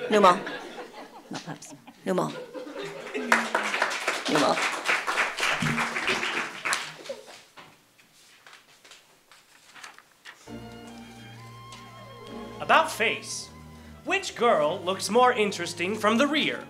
Numal. Melt Labs. Numal. Numal. About face. Which girl looks more interesting from the rear?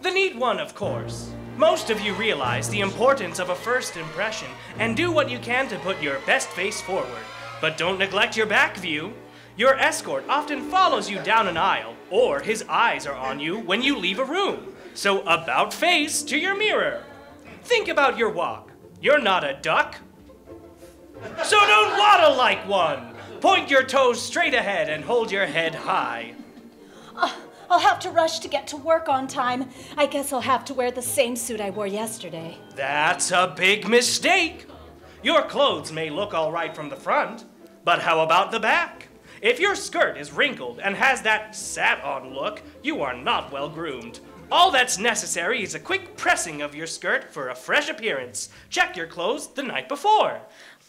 The neat one, of course. Most of you realize the importance of a first impression and do what you can to put your best face forward. But don't neglect your back view. Your escort often follows you down an aisle, or his eyes are on you when you leave a room. So about face to your mirror. Think about your walk. You're not a duck. So don't waddle like one. Point your toes straight ahead and hold your head high. I'll have to rush to get to work on time. I guess I'll have to wear the same suit I wore yesterday. That's a big mistake. Your clothes may look all right from the front, but how about the back? If your skirt is wrinkled and has that sat-on look, you are not well groomed. All that's necessary is a quick pressing of your skirt for a fresh appearance. Check your clothes the night before.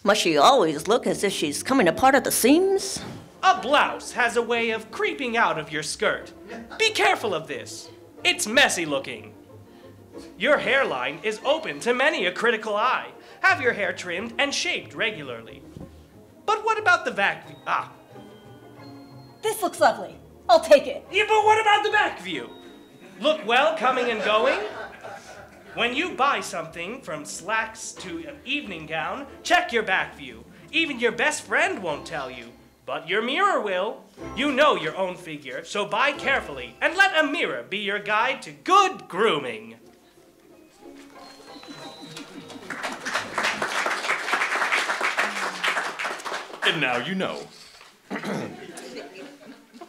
Must she always look as if she's coming apart at the seams? A blouse has a way of creeping out of your skirt. Be careful of this. It's messy looking. Your hairline is open to many a critical eye. Have your hair trimmed and shaped regularly. But what about the back view? This looks lovely. I'll take it. Yeah, but what about the back view? Look well coming and going? When you buy something from slacks to an evening gown, check your back view. Even your best friend won't tell you, but your mirror will. You know your own figure, so buy carefully and let a mirror be your guide to good grooming. And now you know.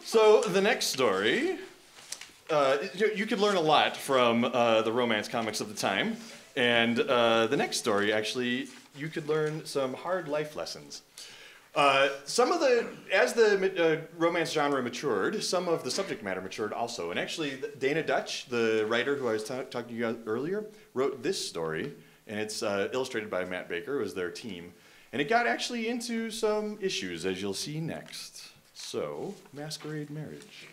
So the next story, you could learn a lot from the romance comics of the time. And the next story, actually, you could learn some hard life lessons. As the romance genre matured, some of the subject matter matured also. And actually, Dana Dutch, the writer who I was talking to you about earlier, wrote this story. And it's illustrated by Matt Baker, who was their team. And it got actually into some issues, as you'll see next. So, Masquerade Marriage.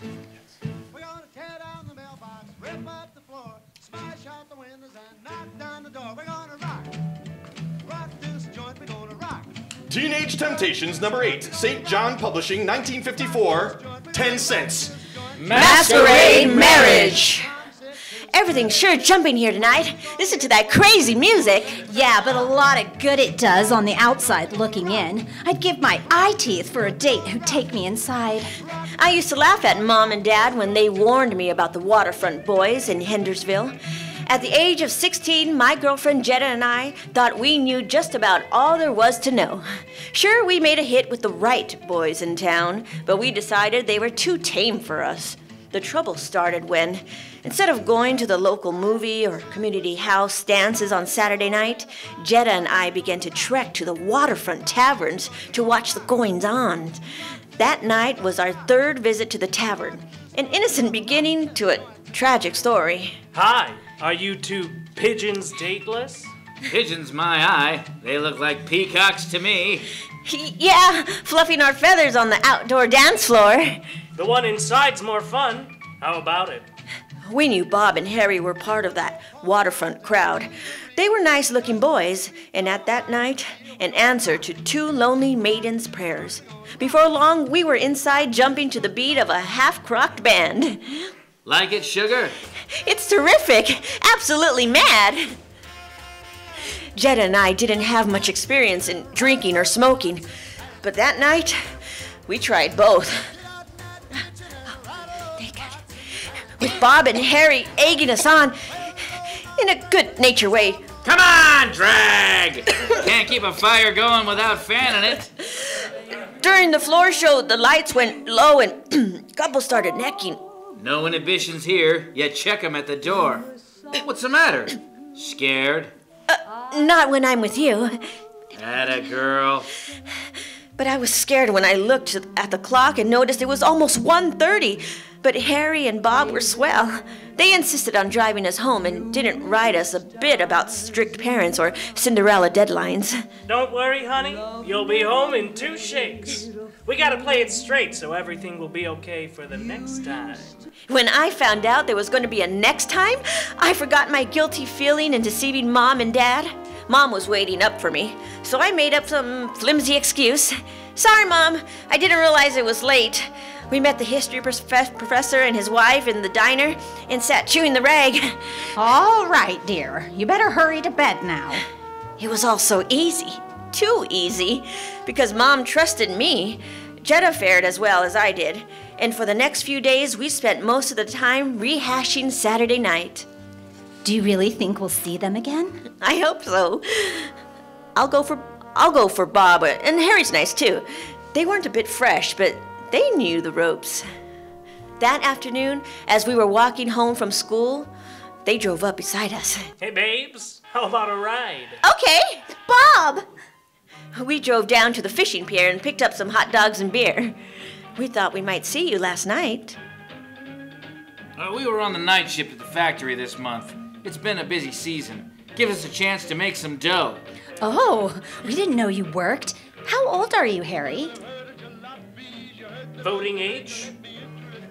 We're gonna tear down the mailbox, rip up the floor, smash out the windows and knock down the door. We're gonna rock this joint, we're gonna rock. Teenage Temptations, number 8, St. John Publishing, 1954, 10 cents. Masquerade Marriage. Everything's sure jumping here tonight. Listen to that crazy music. Yeah, but a lot of good it does on the outside looking in. I'd give my eye teeth for a date who'd take me inside. I used to laugh at Mom and Dad when they warned me about the waterfront boys in Hendersonville. At the age of 16, my girlfriend Jetta and I thought we knew just about all there was to know. Sure, we made a hit with the right boys in town, but we decided they were too tame for us. The trouble started when, instead of going to the local movie or community house dances on Saturday night, Jetta and I began to trek to the waterfront taverns to watch the goings-on. That night was our third visit to the tavern, an innocent beginning to a tragic story. Hi, are you two pigeons dateless? Pigeons, my eye. They look like peacocks to me. Yeah, fluffing our feathers on the outdoor dance floor. The one inside's more fun. How about it? We knew Bob and Harry were part of that waterfront crowd. They were nice-looking boys, and at that night, an answer to two lonely maidens' prayers. Before long, we were inside jumping to the beat of a half-crocked band. Like it, sugar? It's terrific. Absolutely mad. Jetta and I didn't have much experience in drinking or smoking, but that night, we tried both. With Bob and Harry egging us on in a good-natured way. Come on, drag! Can't keep a fire going without fanning it. During the floor show, the lights went low and couples started necking. No inhibitions here, yet check 'em at the door. What's the matter? Scared? Not when I'm with you. Atta girl. But I was scared when I looked at the clock and noticed it was almost 1:30. But Harry and Bob were swell. They insisted on driving us home and didn't write us a bit about strict parents or Cinderella deadlines. Don't worry, honey. You'll be home in 2 shakes. We gotta play it straight so everything will be okay for the next time. When I found out there was going to be a next time, I forgot my guilty feeling in deceiving Mom and Dad. Mom was waiting up for me, so I made up some flimsy excuse. Sorry, Mom. I didn't realize it was late. We met the history professor and his wife in the diner and sat chewing the rag. All right, dear. You better hurry to bed now. It was all so easy. Too easy. Because Mom trusted me. Jetta fared as well as I did, and for the next few days we spent most of the time rehashing Saturday night. Do you really think we'll see them again? I hope so. I'll go for Bob, and Harry's nice too. They weren't a bit fresh, but they knew the ropes. That afternoon, as we were walking home from school, they drove up beside us. Hey, babes, how about a ride? Okay, Bob! We drove down to the fishing pier and picked up some hot dogs and beer. We thought we might see you last night. We were on the night shift at the factory this month. It's been a busy season. Give us a chance to make some dough. Oh, we didn't know you worked. How old are you, Harry? Voting age?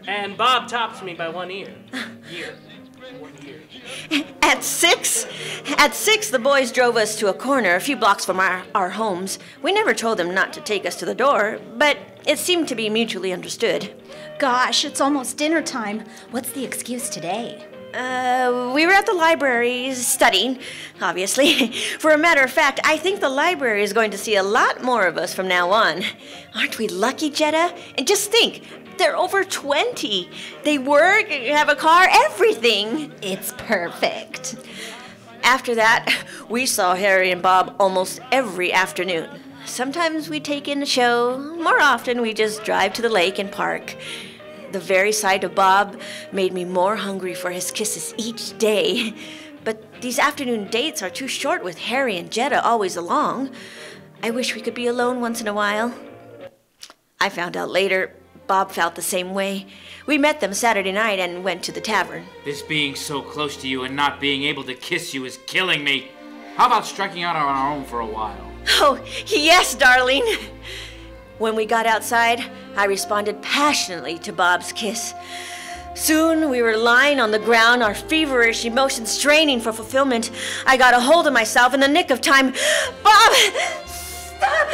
And Bob tops me by 1 year. 1 year. At six, the boys drove us to a corner a few blocks from our homes. We never told them not to take us to the door, but it seemed to be mutually understood. Gosh, it's almost dinner time. What's the excuse today? We were at the library studying, obviously. For a matter of fact, I think the library is going to see a lot more of us from now on. Aren't we lucky, Jetta? And just think, they're over 20. They work, have a car, everything. It's perfect. After that, we saw Harry and Bob almost every afternoon. Sometimes we take in a show. More often, we just drive to the lake and park. The very sight of Bob made me more hungry for his kisses each day. But these afternoon dates are too short with Harry and Jetta always along. I wish we could be alone once in a while. I found out later Bob felt the same way. We met them Saturday night and went to the tavern. This being so close to you and not being able to kiss you is killing me. How about striking out on our own for a while? Oh, yes, darling. When we got outside, I responded passionately to Bob's kiss. Soon we were lying on the ground, our feverish emotions straining for fulfillment. I got a hold of myself in the nick of time. Bob! Stop!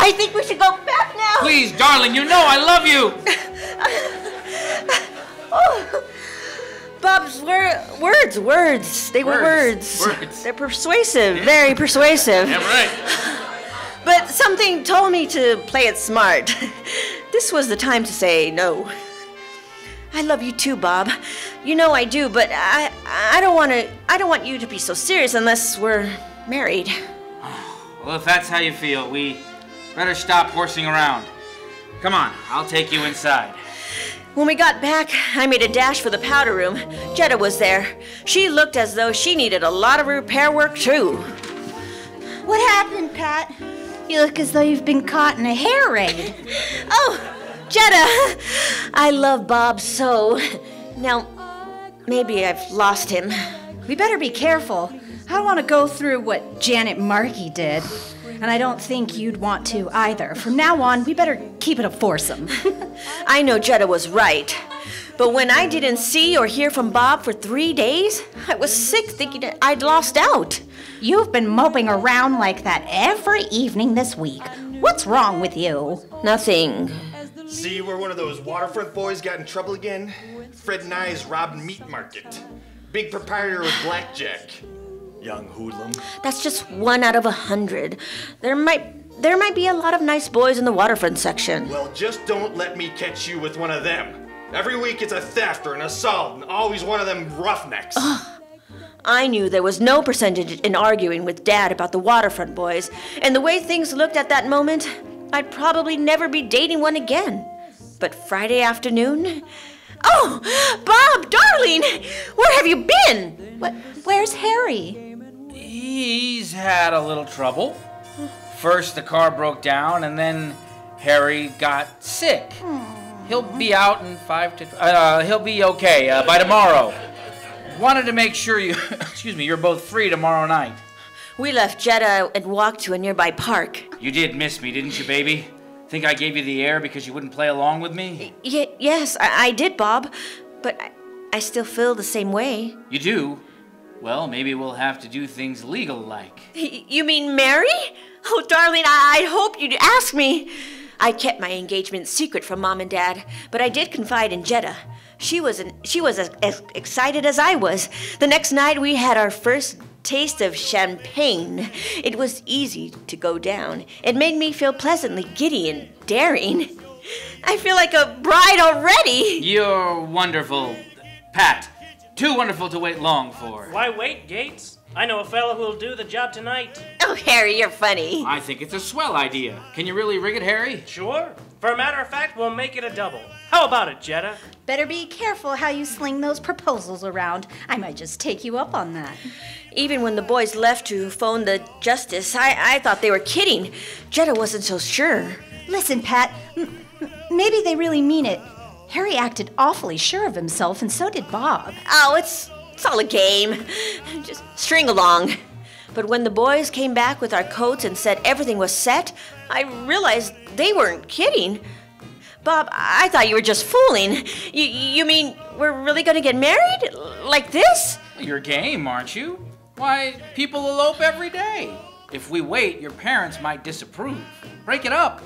I think we should go back now. Please, darling, you know I love you. Oh. Bob's words. They were words. They're persuasive, very persuasive. Yeah, right. But something told me to play it smart. This was the time to say no. I love you too, Bob. You know I do, but I don't want you to be so serious unless we're married. Well, if that's how you feel, we better stop horsing around. Come on, I'll take you inside. When we got back, I made a dash for the powder room. Jetta was there. She looked as though she needed a lot of repair work too. What happened, Pat? You look as though you've been caught in a hair raid. Oh, Jetta! I love Bob so. Now, maybe I've lost him. We better be careful. I don't want to go through what Janet Markey did. And I don't think you'd want to either. From now on, we better keep it a foursome. I know Jetta was right. But when I didn't see or hear from Bob for 3 days, I was sick thinking I'd lost out. You've been moping around like that every evening this week. What's wrong with you? Nothing. See where one of those waterfront boys got in trouble again? Fred and I's robbed meat market. Big proprietor with blackjack. Young hoodlum. That's just 1 out of 100. There might be a lot of nice boys in the waterfront section. Well, just don't let me catch you with one of them. Every week it's a theft or an assault, and always one of them roughnecks. I knew there was no percentage in arguing with Dad about the waterfront boys, and the way things looked at that moment, I'd probably never be dating one again. But Friday afternoon... Oh, Bob, darling! Where have you been? Where's Harry? He's had a little trouble. First the car broke down, and then Harry got sick. He'll be out in he'll be okay by tomorrow. Wanted to make sure you're both free tomorrow night. We left Jetta and walked to a nearby park. You did miss me, didn't you, baby? Think I gave you the air because you wouldn't play along with me? Yes, I did, Bob. But I still feel the same way. You do? Well, maybe we'll have to do things legal-like. You mean marry? Oh, darling, I hope you'd ask me. I kept my engagement secret from Mom and Dad, but I did confide in Jetta. She was as excited as I was. The next night we had our first taste of champagne. It was easy to go down. It made me feel pleasantly giddy and daring. I feel like a bride already. You're wonderful, Pat. Too wonderful to wait long for. Why wait, Gates? I know a fellow who'll do the job tonight. Oh, Harry, you're funny. I think it's a swell idea. Can you really rig it, Harry? Sure. For a matter of fact, we'll make it a double. How about it, Jetta? Better be careful how you sling those proposals around. I might just take you up on that. Even when the boys left to phone the justice, I thought they were kidding. Jetta wasn't so sure. Listen, Pat, maybe they really mean it. Harry acted awfully sure of himself, and so did Bob. Oh, it's all a game. Just string along. But when the boys came back with our coats and said everything was set, I realized they weren't kidding. Bob, I thought you were just fooling. You mean we're really going to get married? Like this? You're game, aren't you? Why, people elope every day. If we wait, your parents might disapprove. Break it up.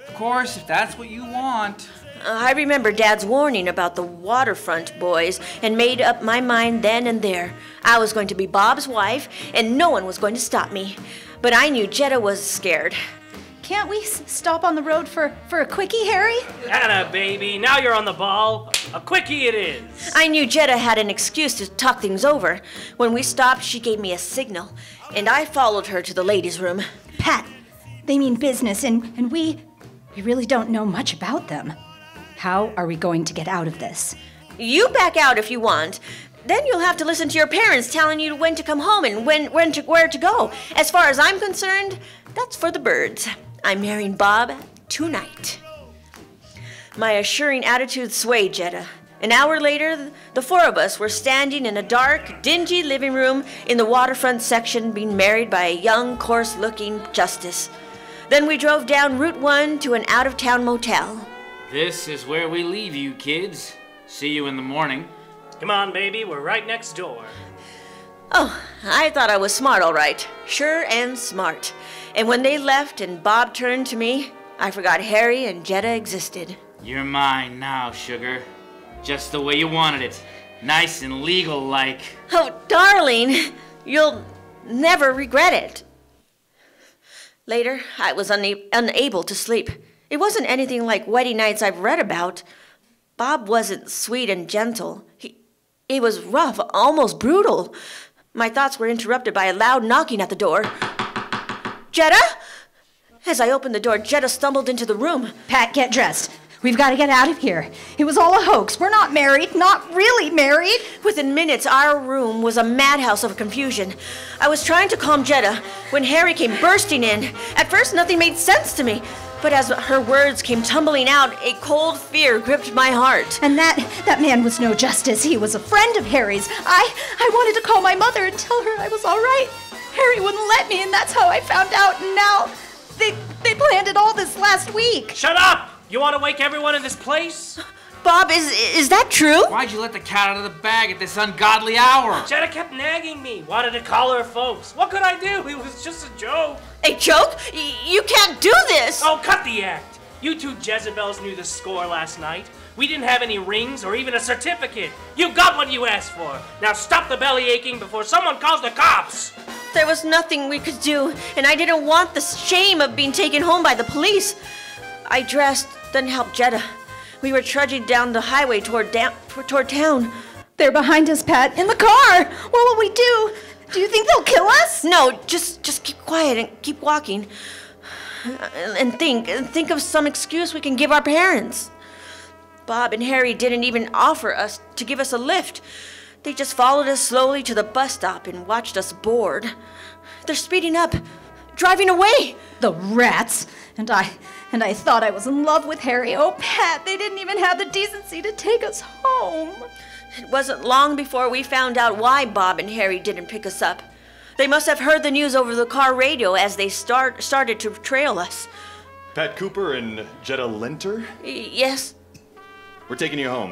Of course, if that's what you want. I remember Dad's warning about the waterfront boys and made up my mind then and there. I was going to be Bob's wife, and no one was going to stop me. But I knew Jetta was scared. Can't we stop on the road for a quickie, Harry? Anna, baby, now you're on the ball. A quickie it is. I knew Jetta had an excuse to talk things over. When we stopped, she gave me a signal, and I followed her to the ladies' room. Pat, they mean business, and we really don't know much about them. How are we going to get out of this? You back out if you want. Then you'll have to listen to your parents telling you when to come home and where to go. As far as I'm concerned, that's for the birds. I'm marrying Bob tonight. My assuring attitude swayed Jetta. An hour later, the four of us were standing in a dark, dingy living room in the waterfront section being married by a young, coarse-looking justice. Then we drove down Route 1 to an out-of-town motel. This is where we leave you, kids. See you in the morning. Come on, baby, we're right next door. Oh, I thought I was smart, all right. Sure and smart. And when they left and Bob turned to me, I forgot Harry and Jetta existed. You're mine now, sugar. Just the way you wanted it. Nice and legal-like. Oh, darling, you'll never regret it. Later, I was unable to sleep. It wasn't anything like wedding nights I've read about. Bob wasn't sweet and gentle. He was rough, almost brutal. My thoughts were interrupted by a loud knocking at the door. Jetta? As I opened the door, Jetta stumbled into the room. Pat, get dressed. We've got to get out of here. It was all a hoax. We're not married, not really married. Within minutes, our room was a madhouse of confusion. I was trying to calm Jetta when Harry came bursting in. At first, nothing made sense to me. But as her words came tumbling out, a cold fear gripped my heart. And that man was no justice. He was a friend of Harry's. I wanted to call my mother and tell her I was all right. Harry wouldn't let me, and that's how I found out. And now they planned it all this last week. Shut up! You want to wake everyone in this place? Bob, is that true? Why'd you let the cat out of the bag at this ungodly hour? Jetta kept nagging me. Wanted to call her folks. What could I do? It was just a joke. A joke? You can't do this! Oh, cut the act. You two Jezebels knew the score last night. We didn't have any rings or even a certificate. You got what you asked for. Now stop the belly aching before someone calls the cops. There was nothing we could do, and I didn't want the shame of being taken home by the police. I dressed, then helped Jetta. We were trudging down the highway toward town. They're behind us, Pat, in the car. What will we do? Do you think they'll kill us? No, just keep quiet and keep walking. And think of some excuse we can give our parents. Bob and Harry didn't even offer to give us a lift. They just followed us slowly to the bus stop and watched us board. They're speeding up, driving away. The rats. And I thought I was in love with Harry. Oh, Pat, they didn't even have the decency to take us home. It wasn't long before we found out why Bob and Harry didn't pick us up. They must have heard the news over the car radio as they started to trail us. Pat Cooper and Jetta Linter? Yes? We're taking you home.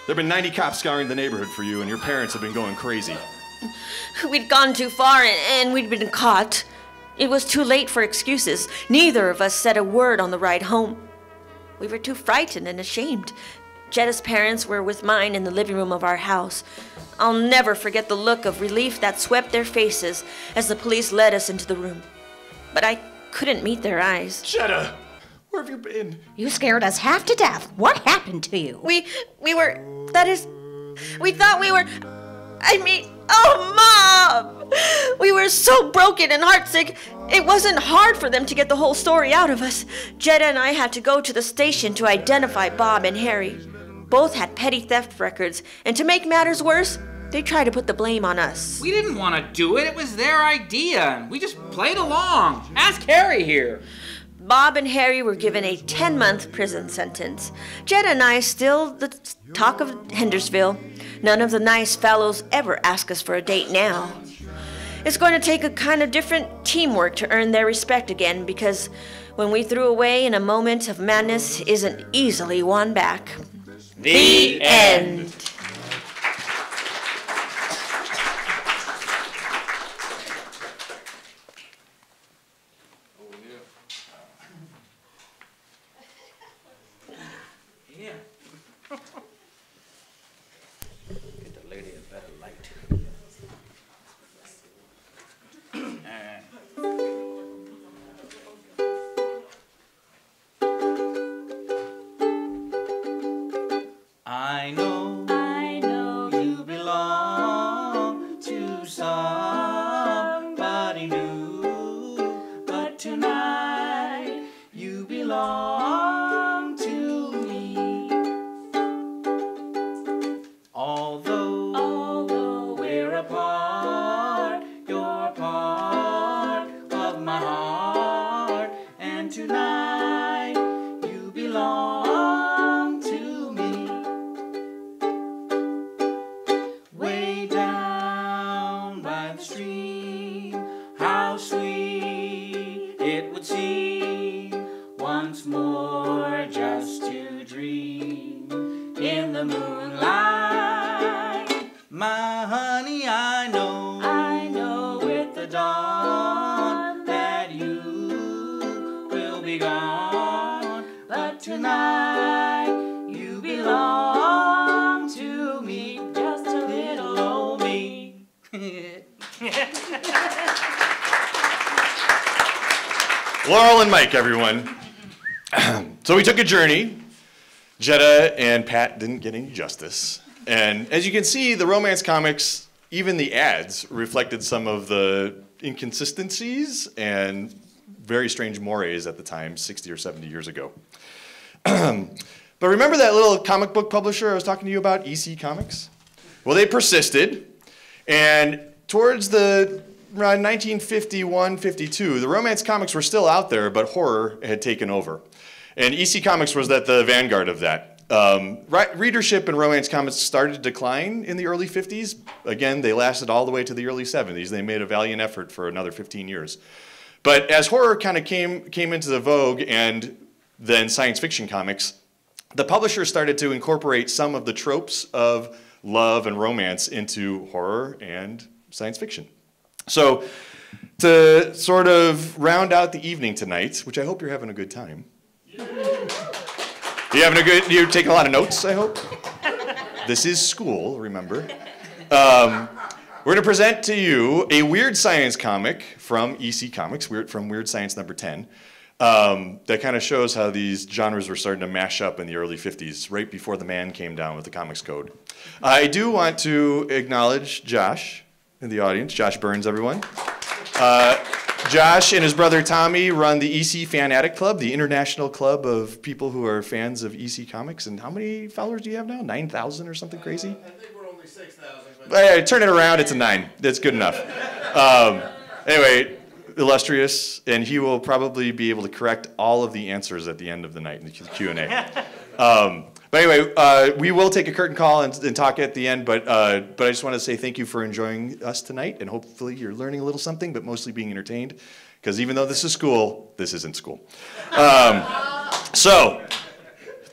There have been 90 cops scouring the neighborhood for you, and your parents have been going crazy. We'd gone too far, and we'd been caught. It was too late for excuses. Neither of us said a word on the ride home. We were too frightened and ashamed. Jetta's parents were with mine in the living room of our house. I'll never forget the look of relief that swept their faces as the police led us into the room. But I couldn't meet their eyes. Jetta, where have you been? You scared us half to death. What happened to you? We thought we were, oh, Mom! We were so broken and heartsick, it wasn't hard for them to get the whole story out of us. Jetta and I had to go to the station to identify Bob and Harry. Both had petty theft records, and to make matters worse, they tried to put the blame on us. We didn't want to do it. It was their idea. We just played along. Ask Harry here. Bob and Harry were given a 10-month prison sentence. Jetta and I still the talk of Hendersonville. None of the nice fellows ever ask us for a date now. It's going to take a kind of different teamwork to earn their respect again, because when we threw away in a moment of madness isn't easily won back. The end. Get the lady a better light. I know you belong to somebody new, but tonight you belong to me. Although we're apart, you're part of my heart, and tonight you belong to me. Way down by the stream, how sweet it would seem once more just to dream in the moonlight. My honey, I know with the dawn that you will be gone, but tonight you belong to me, just a little old me. Laurel and Mike, everyone. So we took a journey. Jetta and Pat didn't get any justice. And as you can see, the romance comics, even the ads, reflected some of the inconsistencies and very strange mores at the time, 60 or 70 years ago. But remember that little comic book publisher I was talking to you about, EC Comics? Well, they persisted. And towards the around 1951, 52, the romance comics were still out there, but horror had taken over. And EC Comics was at the vanguard of that. Readership in romance comics started to decline in the early 50s. Again, they lasted all the way to the early 70s. They made a valiant effort for another 15 years. But as horror kind of came into the vogue, and then science fiction comics, the publishers started to incorporate some of the tropes of love and romance into horror and science fiction. So to sort of round out the evening tonight, which I hope you're having a good time. You're taking a lot of notes, I hope? This is school, remember. We're going to present to you a Weird Science comic from EC Comics, from Weird Science number 10, that kind of shows how these genres were starting to mash up in the early 50s, right before the man came down with the Comics Code. I do want to acknowledge Josh in the audience, Josh Burns, everyone. Josh and his brother Tommy run the EC Fan Addict Club, the international club of people who are fans of EC Comics. And how many followers do you have now? 9,000 or something crazy? I think we're only 6,000. Turn it around, it's a 9. That's good enough. Anyway, illustrious, and he will probably be able to correct all of the answers at the end of the night in the Q&A. But anyway, we will take a curtain call and talk at the end, but I just want to say thank you for enjoying us tonight, and hopefully you're learning a little something, but mostly being entertained, because even though this is school, this isn't school. So,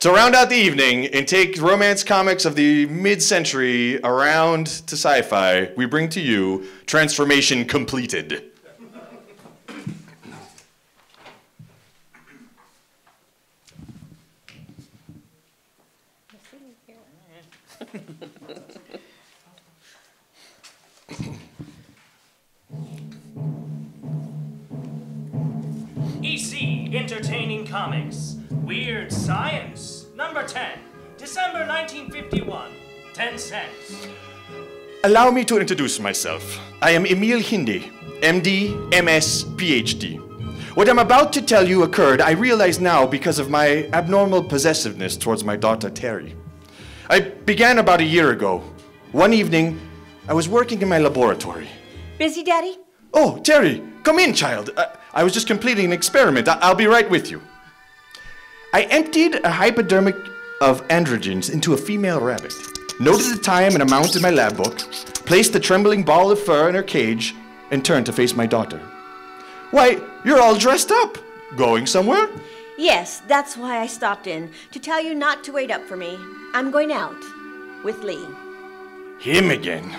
to round out the evening and take romance comics of the mid-century around to sci-fi, we bring to you Transformation Completed. Entertaining Comics. Weird Science. Number 10. December 1951. 10 cents. Allow me to introduce myself. I am Emil Hindi, MD, MS, PhD. What I'm about to tell you occurred, I realize now, because of my abnormal possessiveness towards my daughter, Terry. I began about a year ago. One evening, I was working in my laboratory. Busy, Daddy? Oh, Terry, come in, child. I was just completing an experiment. I'll be right with you. I emptied a hypodermic of androgens into a female rabbit, noted the time and amount in my lab book, placed the trembling ball of fur in her cage, and turned to face my daughter. Why, you're all dressed up. Going somewhere? Yes, that's why I stopped in, to tell you not to wait up for me. I'm going out with Lee. Him again.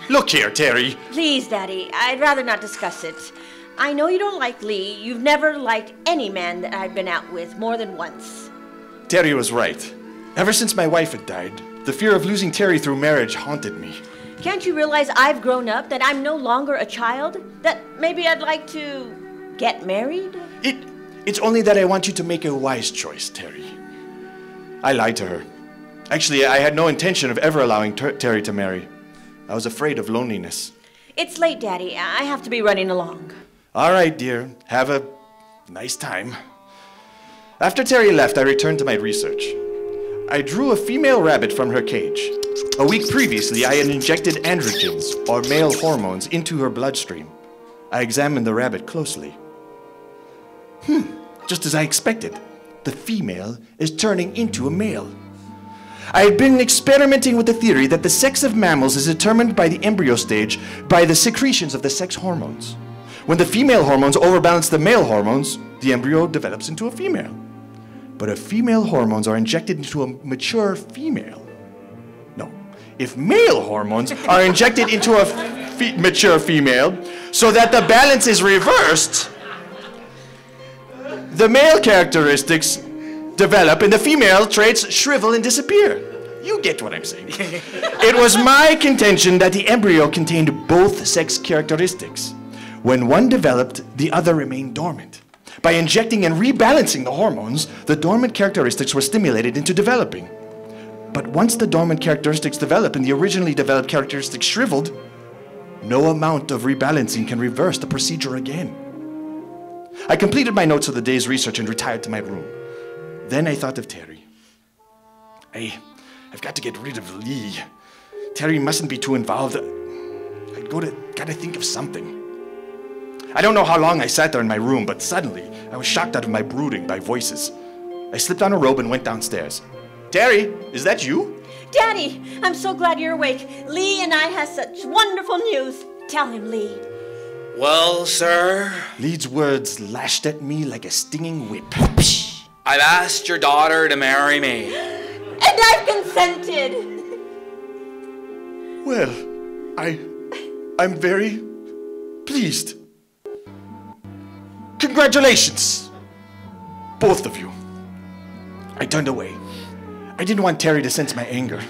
Look here, Terry. Please, Daddy, I'd rather not discuss it. I know you don't like Lee. You've never liked any man that I've been out with more than once. Terry was right. Ever since my wife had died, the fear of losing Terry through marriage haunted me. Can't you realize I've grown up, that I'm no longer a child? That maybe I'd like to get married? It's only that I want you to make a wise choice, Terry. I lied to her. Actually, I had no intention of ever allowing Terry to marry. I was afraid of loneliness. It's late, Daddy. I have to be running along. All right, dear. Have a nice time. After Terry left, I returned to my research. I drew a female rabbit from her cage. A week previously, I had injected androgens, or male hormones, into her bloodstream. I examined the rabbit closely. Just as I expected. The female is turning into a male. I had been experimenting with the theory that the sex of mammals is determined by the embryo stage by the secretions of the sex hormones. When the female hormones overbalance the male hormones, the embryo develops into a female. But if female hormones are injected into a mature female, if male hormones are injected into a mature female so that the balance is reversed, the male characteristics develop and the female traits shrivel and disappear. You get what I'm saying. It was my contention that the embryo contained both sex characteristics. When one developed, the other remained dormant. By injecting and rebalancing the hormones, the dormant characteristics were stimulated into developing. But once the dormant characteristics develop and the originally developed characteristics shriveled, no amount of rebalancing can reverse the procedure again. I completed my notes of the day's research and retired to my room. Then I thought of Terry. I've got to get rid of Lee. Terry mustn't be too involved. Gotta think of something. I don't know how long I sat there in my room, but suddenly I was shocked out of my brooding by voices. I slipped on a robe and went downstairs. Terry, is that you? Daddy, I'm so glad you're awake. Lee and I have such wonderful news. Tell him, Lee. Well, sir? Lee's words lashed at me like a stinging whip. I've asked your daughter to marry me. And I've consented. Well, I'm very pleased. Congratulations, both of you. I turned away. I didn't want Terry to sense my anger.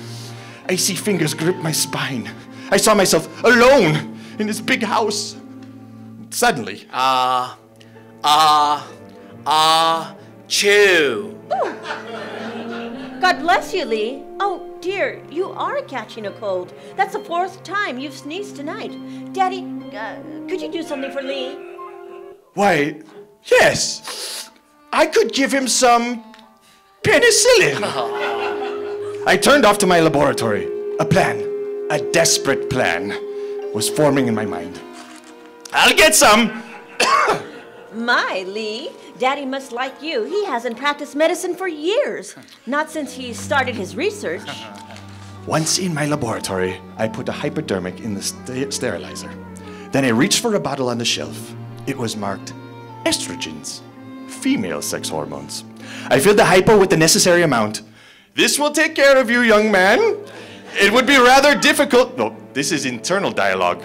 Icy fingers gripped my spine. I saw myself alone in this big house. Suddenly, chew. God bless you, Lee. Oh, dear, you are catching a cold. That's the 4th time you've sneezed tonight. Daddy, could you do something for Lee? Why, yes. I could give him some penicillin. I turned off to my laboratory. A plan, a desperate plan, was forming in my mind. I'll get some. My, Lee, Daddy must like you. He hasn't practiced medicine for years. Not since he started his research. Once in my laboratory, I put a hypodermic in the sterilizer. Then I reached for a bottle on the shelf. It was marked estrogens, female sex hormones. I filled the hypo with the necessary amount. This will take care of you, young man. It would be rather difficult. No, this is internal dialogue.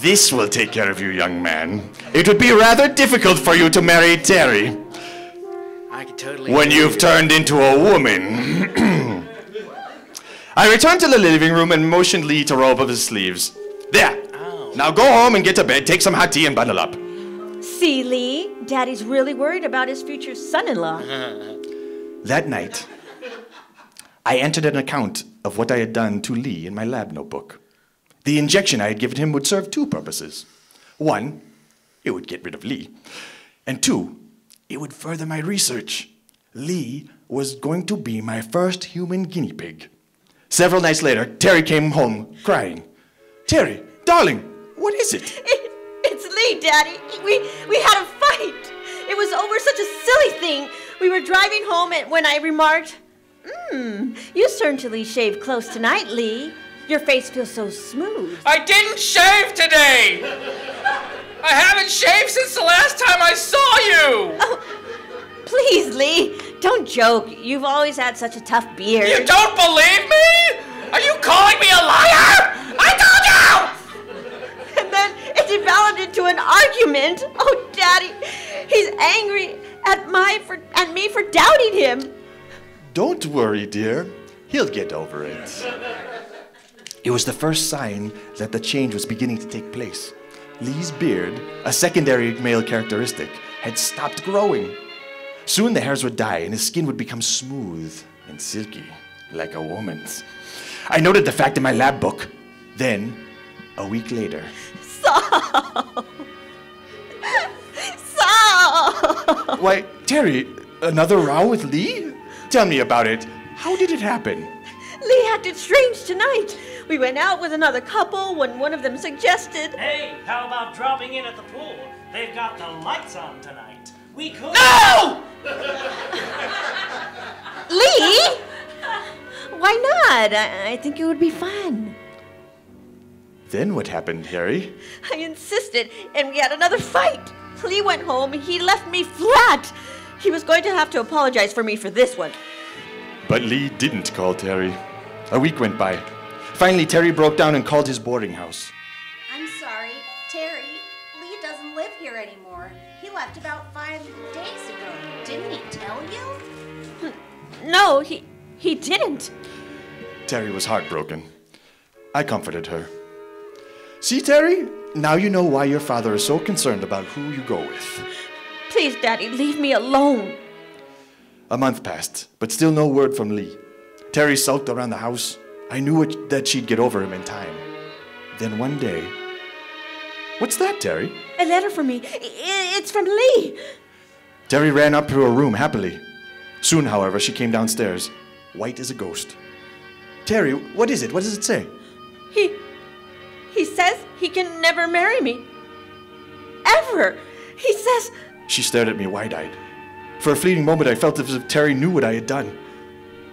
This will take care of you, young man. It would be rather difficult for you to marry Terry. I could totally. When you've turned into a woman. I returned to the living room and motioned Lee to roll up his sleeves. There. Oh. Now go home and get to bed, take some hot tea and bundle up. See, Lee, Daddy's really worried about his future son-in-law. That night, I entered an account of what I had done to Lee in my lab notebook. The injection I had given him would serve two purposes. One, it would get rid of Lee. And two, it would further my research. Lee was going to be my first human guinea pig. Several nights later, Terry came home crying. Terry, darling, what is it? It's Lee, Daddy. We had a fight. It was over such a silly thing. We were driving home and when I remarked, you certainly shaved close tonight, Lee. Your face feels so smooth. I didn't shave today! I haven't shaved since the last time I saw you! Oh, please, Lee, don't joke. You've always had such a tough beard. You don't believe me? Are you calling me a liar? I told you! And then it developed into an argument. Oh, Daddy, he's angry at me for doubting him. Don't worry, dear. He'll get over it. It was the first sign that the change was beginning to take place. Lee's beard, a secondary male characteristic, had stopped growing. Soon the hairs would die and his skin would become smooth and silky, like a woman's. I noted the fact in my lab book. Then, a week later... Saul! Why, Terry, another row with Lee? Tell me about it. How did it happen? Lee acted strange tonight. We went out with another couple when one of them suggested... Hey, how about dropping in at the pool? They've got the lights on tonight. We could... No! Lee? Why not? I think it would be fun. Then what happened, Harry? I insisted, and we had another fight. Lee went home, and he left me flat. He was going to have to apologize for me for this one. But Lee didn't call Terry. A week went by. Finally, Terry broke down and called his boarding house. I'm sorry, Terry. Lee doesn't live here anymore. He left about 5 days ago. Didn't he tell you? No, he didn't. Terry was heartbroken. I comforted her. See, Terry? Now you know why your father is so concerned about who you go with. Please, Daddy, leave me alone. A month passed, but still no word from Lee. Terry sulked around the house. I knew that she'd get over him in time. Then one day... What's that, Terry? A letter for me. It's from Lee. Terry ran up to her room happily. Soon, however, she came downstairs, white as a ghost. Terry, what is it? What does it say? He says he can never marry me. Ever. He says... She stared at me wide-eyed. For a fleeting moment, I felt as if Terry knew what I had done.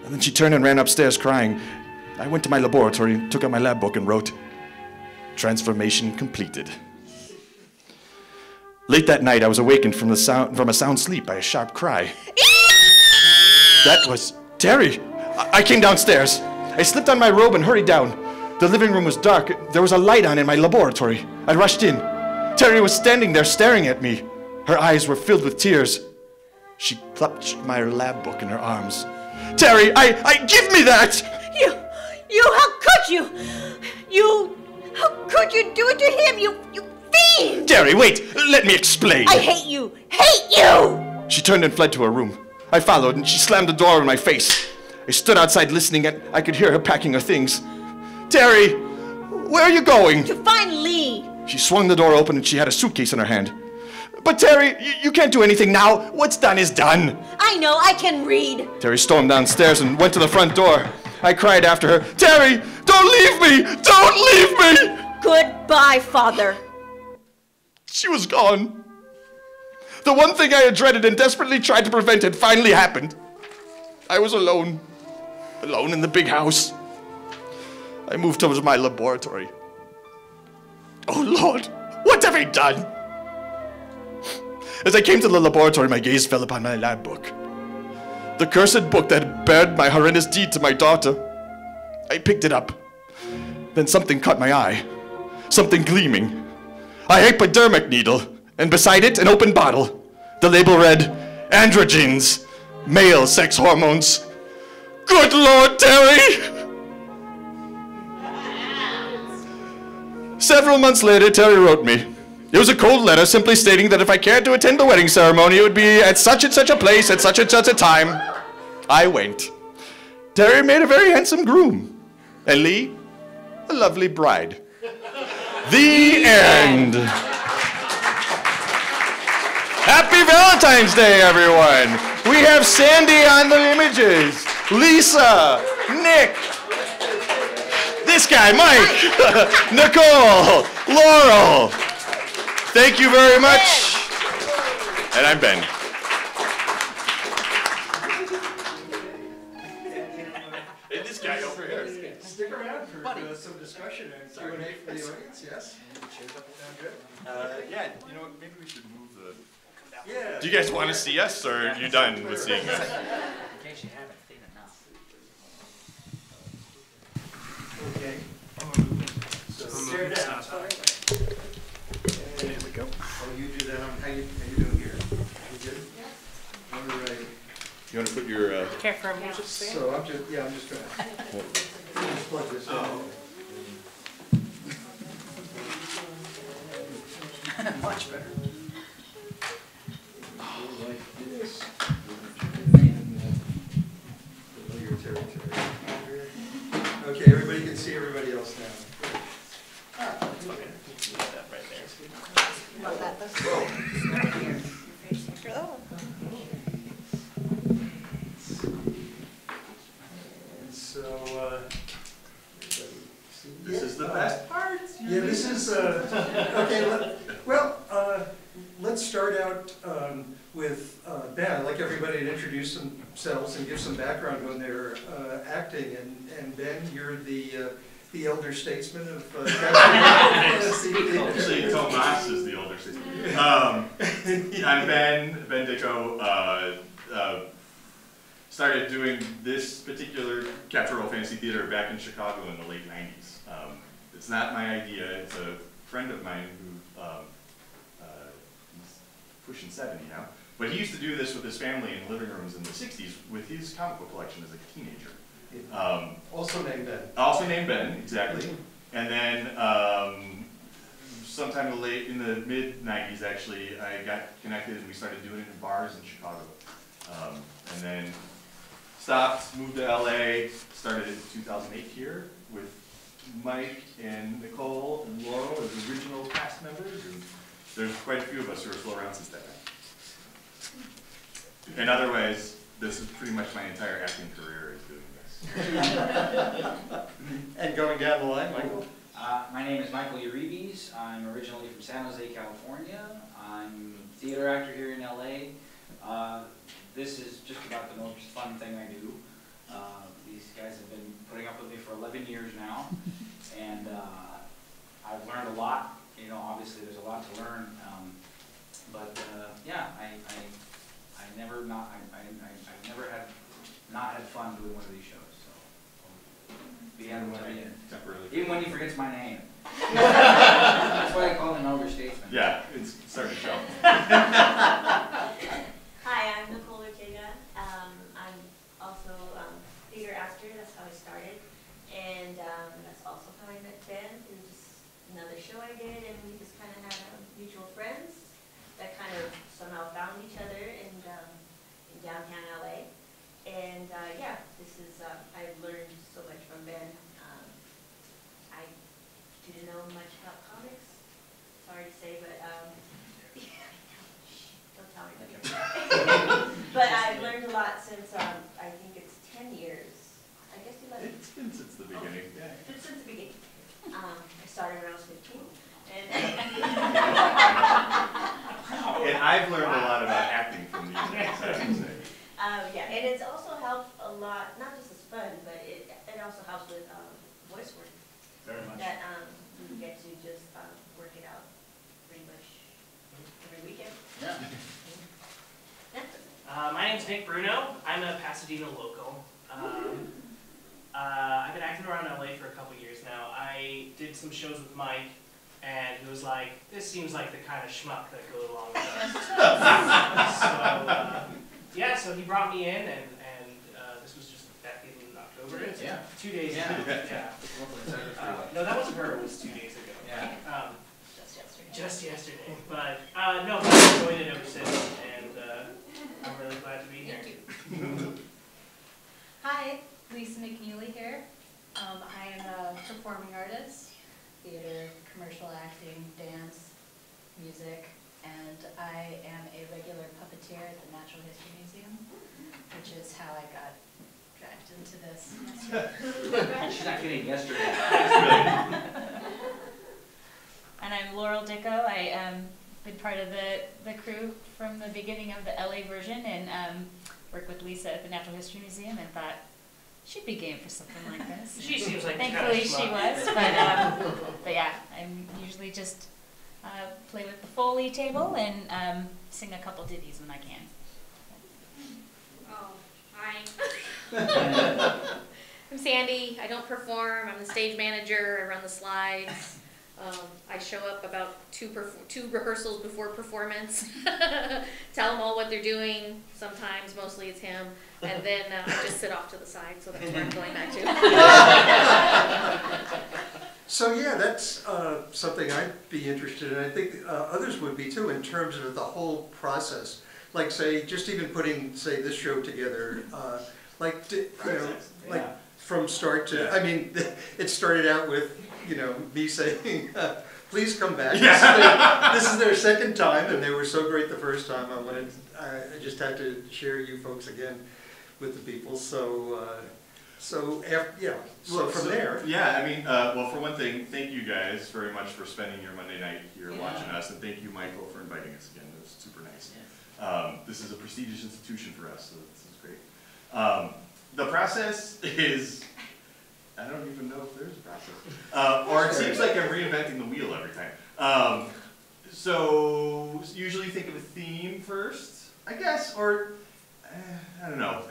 And then she turned and ran upstairs crying. I went to my laboratory, took out my lab book, and wrote, "Transformation completed." Late that night, I was awakened from a sound sleep by a sharp cry. That was Terry. I came downstairs. I slipped on my robe and hurried down. The living room was dark. There was a light on in my laboratory. I rushed in. Terry was standing there staring at me. Her eyes were filled with tears. She clutched my lab book in her arms. Terry, give me that! How could you? How could you do it to him, you fiend! Terry, wait, let me explain. I hate you! Hate you! She turned and fled to her room. I followed, and she slammed the door in my face. I stood outside listening, and I could hear her packing her things. Terry, where are you going? To find Lee. She swung the door open, and she had a suitcase in her hand. But Terry, you can't do anything now. What's done is done. I know, I can read. Terry stormed downstairs and went to the front door. I cried after her, Terry, don't leave me! Don't leave me! Goodbye, Father. She was gone. The one thing I had dreaded and desperately tried to prevent had finally happened. I was alone. Alone in the big house. I moved towards my laboratory. Oh, Lord, what have I done? As I came to the laboratory, my gaze fell upon my lab book. The cursed book that had bared my horrendous deed to my daughter. I picked it up. Then something caught my eye. Something gleaming. A hypodermic needle, and beside it, an open bottle. The label read, "Androgens, male sex hormones." Good Lord, Terry! Several months later, Terry wrote me. It was a cold letter simply stating that if I cared to attend the wedding ceremony, it would be at such and such a place at such and such a time. I went. Terry made a very handsome groom, and Lee, a lovely bride. The end. Happy Valentine's Day, everyone. We have Sandy on the images, Lisa, Nick, this guy, Mike, Nicole, Laurel. Thank you very much. And I'm Ben. And this guy over here. Stick around for some discussion and Q&A from the audience, yes? Chairs up and down good? Yeah, you know what, maybe we should move the... Yeah. Do you guys want to see us, or are you done with seeing us? In case you haven't seen enough. Okay. So, stare down. There we go. Oh, you do that on, how you doing here? You good? Yeah. All right. You want to put your... Care for a music stand? So I'm just gonna just plug this in. Much better. Like this. Familiar territory. Okay, everybody can see everybody else now. This is the best part. Yeah, this is, okay, let's start out with Ben. I'd like everybody to introduce themselves and give some background on their acting. And Ben, you're the elder statesman of Captured Aural Phantasy Theater. Actually, Tomas is the older statesman. I'm Ben Dicko. Started doing this particular Captured Aural Phantasy Theater back in Chicago in the late 90s. It's not my idea. It's a friend of mine who he's pushing 70 now. But he used to do this with his family in living rooms in the 60s with his comic book collection as a teenager. Also named Ben. Also named Ben, exactly. And then sometime in the mid-90s, actually, I got connected and we started doing it in bars in Chicago. And then stopped, moved to LA, started in 2008 here with Mike and Nicole and Laurel as original cast members. And there's quite a few of us who are still around since that time. And otherwise, this is pretty much my entire acting career is doing this. And going down the line, Michael? My name is Michael Uribe. I'm originally from San Jose, California. I'm a theater actor here in LA. This is just about the most fun thing I do. These guys have been putting up with me for 11 years now, and I've learned a lot. You know, obviously there's a lot to learn, yeah, I've never had not had fun doing one of these shows. So, even when he forgets my name. That's why I call him elder statesman. Yeah, it's starting to show. Hi, I'm Nicole Ortega. I'm also a theater actor. That's how I started. And that's also how I met Ben through just another show I did. And we just kind of had mutual friends that kind of somehow found each other in downtown LA. And yeah, this is, I've learned so much from Ben. I didn't know much about comics. Sorry to say, but don't tell me. But I've learned a lot since, I think it's 10 years. I guess 11. It's been since the beginning. Yeah. Since the beginning. I started when I was 15. And, and I've learned a lot about acting from these guys, I have to say. yeah, and it's also helped a lot, not just as fun, but it also helps with voice work. Very much. That you get to just work it out pretty much every weekend. Yeah. My name's Nick Bruno. I'm a Pasadena local. I've been acting around LA for a couple years now. I did some shows with Mike, and he was like, "This seems like the kind of schmuck that goes along with us." So, yeah, so he brought me in, and this was just back in October. Yeah. 2 days ago. Yeah. No, that wasn't her. It was 2 days ago. Yeah. Just yesterday. just yesterday. But no, I've enjoyed it ever since, and I'm really glad to be here. Hi, Lisa McNeely here. I am a performing artist, theater, commercial acting, dance, music, and I am a regular puppeteer at the Natural History Museum, which is how I got dragged into this. She's not kidding, yesterday. And I'm Laurel Dicko. I been part of the crew from the beginning of the LA version, and worked with Lisa at the Natural History Museum, and thought she'd be game for something like this. She seems like thankfully the she kind of was, but yeah, I'm usually just play with the Foley table and sing a couple ditties when I can. Oh, hi. I'm Sandy. I don't perform. I'm the stage manager. I run the slides. I show up about two rehearsals before performance, tell them all what they're doing. Sometimes, mostly it's him, and then I just sit off to the side. So that's where I'm going back to. So yeah, that's something I'd be interested in. I think others would be too, in terms of the whole process. Like, say, just even putting, say, this show together, like, you know, like from start to. I mean, it started out with, you know, me saying, please come back. This is their second time, and they were so great the first time. I just had to share you folks again with the people. So, so from there. Yeah, I mean, well, for one thing, thank you guys very much for spending your Monday night here watching us, and thank you, Michael, for inviting us again. It was super nice. This is a prestigious institution for us, so this is great. The process is, I don't even know if there's a process. Or it seems like I'm reinventing the wheel every time. So usually think of a theme first, I guess, or I don't know.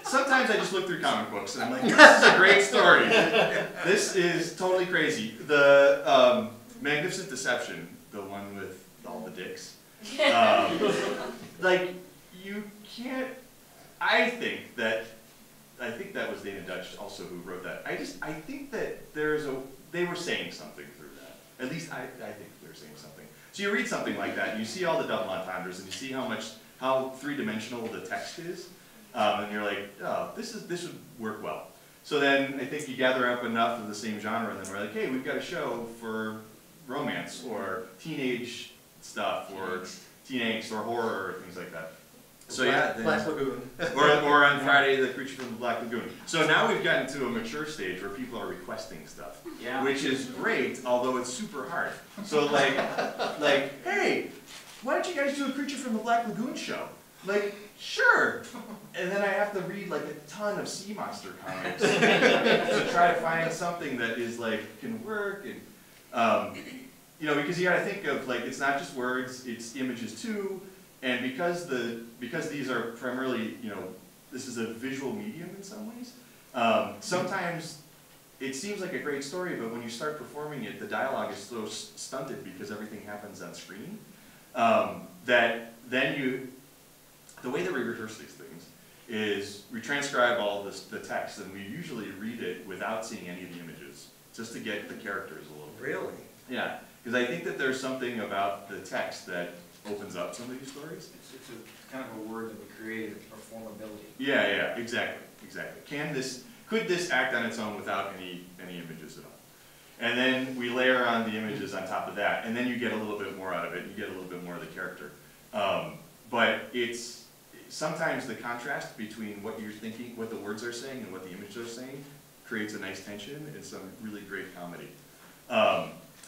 Sometimes I just look through comic books and I'm like, this is a great story. This is totally crazy. The Magnificent Deception, the one with all the dicks. Like, you can't, I think that was Dana Dutch also who wrote that. I think that they were saying something through that. At least I think they were saying something. So you read something like that, and you see all the double entendres, and you see how three-dimensional the text is, and you're like, oh, this would work well. So then I think you gather up enough of the same genre, and then we're like, hey, we've got a show for romance, or teenage stuff, or teen angst, or horror, or things like that. So Black Lagoon. or on Friday, The Creature from the Black Lagoon. So now we've gotten to a mature stage where people are requesting stuff, which is great, although it's super hard. So like, hey, why don't you guys do a Creature from the Black Lagoon show? Like, sure. And then I have to read like a ton of sea monster comics to try to find something that is like can work, and you know, because you got to think of like it's not just words, it's images too. And because these are primarily, you know, this is a visual medium in some ways, sometimes it seems like a great story, but when you start performing it, the dialogue is so stunted because everything happens on screen, that then the way that we rehearse these things is we transcribe all the text, and we usually read it without seeing any of the images, just to get the characters a little bit. Really? Yeah, because I think that there's something about the text that opens up some of these stories. It's a kind of a word that we created, performability. Yeah, exactly. Could this act on its own without any images at all? And then we layer on the images on top of that, and then you get a little bit more out of it. You get a little bit more of the character. But it's sometimes the contrast between what you're thinking, what the words are saying, and what the images are saying creates a nice tension and some really great comedy.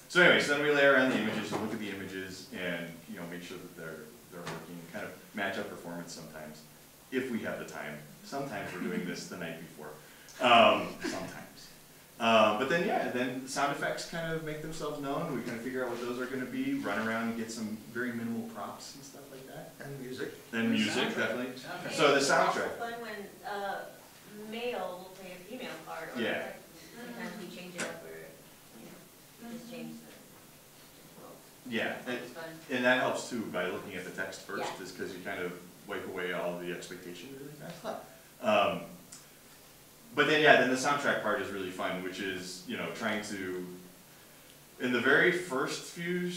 So anyway, so then we layer on the images and look at the images and make sure that they're working, kind of match up performance sometimes, if we have the time. Sometimes we're doing this the night before. Sometimes. But then then sound effects kind of make themselves known. We kind of figure out what those are going to be, run around and get some very minimal props and stuff like that. And music. Then music, definitely. So the soundtrack. It's fun when male will play a female part. Or sometimes we change it up or just change the Yeah, and that helps too by looking at the text first, is because you kind of wipe away all the expectation really fast. But then then the soundtrack part is really fun, which is trying to. In the very first few,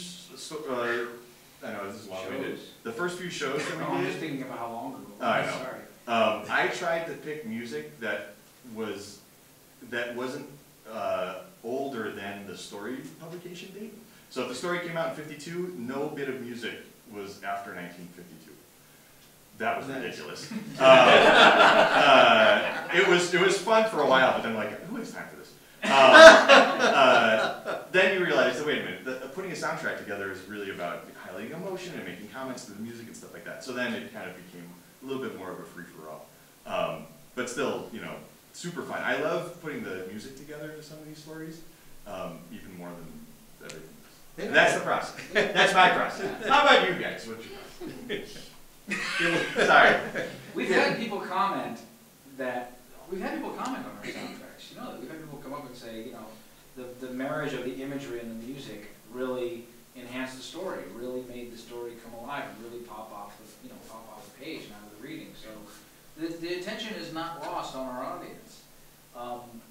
I know this is long-winded. The first few shows that we did. I'm just thinking about how long ago. I know. Sorry. I tried to pick music that wasn't older than the story publication date. So if the story came out in '52, no bit of music was after 1952. That was ridiculous. It was fun for a while, but then like, who has time for this? Then you realize that, wait a minute, putting a soundtrack together is really about highlighting emotion and making comments to the music and stuff like that. So then it kind of became a little bit more of a free-for-all. But still, you know, super fun. I love putting the music together to some of these stories, even more than everything else. And that's the process. That's my process. How about you guys? What's your process? Sorry. We've had people comment on our soundtracks. You know, we've had people come up and say, you know, the marriage of the imagery and the music really enhanced the story, really made the story come alive, and really pop off the page and out of the reading. So the attention is not lost on our audience.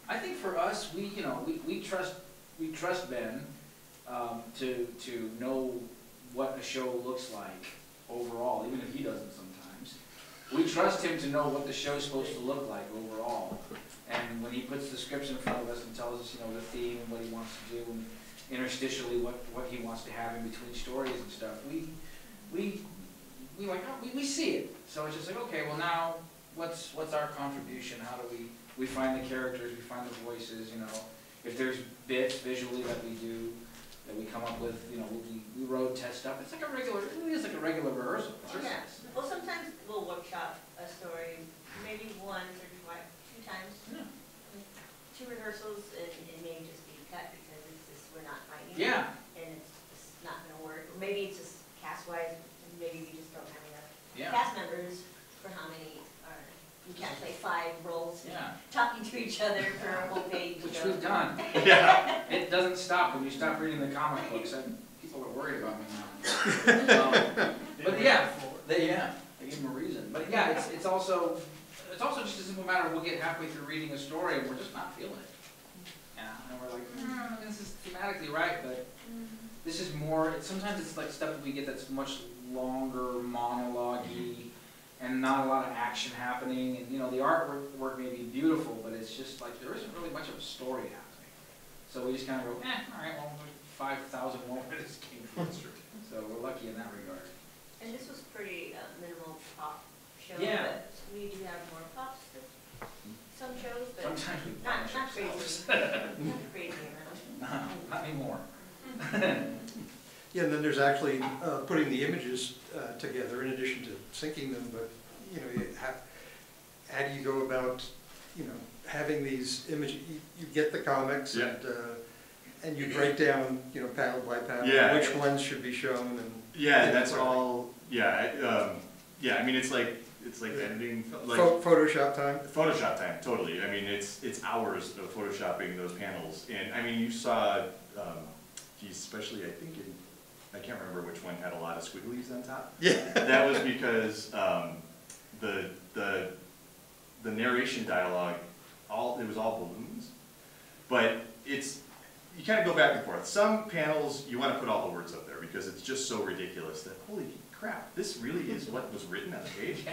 I think for us, we trust Ben to know what a show looks like overall, even if he doesn't sometimes. We trust him to know what the show's supposed to look like overall. And when he puts the scripts in front of us and tells us, you know, the theme and what he wants to do, and interstitially what he wants to have in between stories and stuff, we see it. So it's just like, okay, well now, what's our contribution? How do we find the characters, we find the voices, you know, if there's bits visually that we do, that we come up with, you know, we road test stuff. It's like it really is like a regular rehearsal process. Yeah. Well, sometimes we'll workshop a story, maybe once or two times. Yeah. 2 rehearsals, and it may just be cut because it's just, we're not finding it. And it's just not going to work. Or maybe it's just cast-wise, maybe we just don't have enough cast members for how many are, you can't play 5 roles talking to each other for a whole page. Which we've done. It doesn't stop when you stop reading the comic books. People are worried about me now. But they give them a reason. But yeah, it's also just a simple matter of we'll get halfway through reading a story and we're just not feeling it. And we're like, this is thematically right, but this is more, sometimes it's like stuff that we get that's much longer, monologue-y, and not a lot of action happening. And you know, the artwork may be beautiful, but it's just like there isn't really much of a story happening. So we just kind of go, all right, well, 5,000 more minutes came through. So we're lucky in that regard. And this was pretty minimal pop show, Yeah. but we do have more pops than some shows, but Sometimes we not crazy. Not crazy amount. Not anymore. Yeah, and then there's actually putting the images together in addition to syncing them, but you know, how do you go about, you know, having these images, you get the comics and you break down, you know, panel by panel, which ones should be shown and that's all. I mean, it's like editing, like Photoshop time. Photoshop time, totally. I mean, it's hours of photoshopping those panels, and I mean, you saw, especially I think I can't remember which one had a lot of squigglies on top. Yeah, that was because the narration dialogue, it was all balloons, but you kind of go back and forth. Some panels you want to put all the words up there because it's just so ridiculous that holy crap, this really is what was written on the page.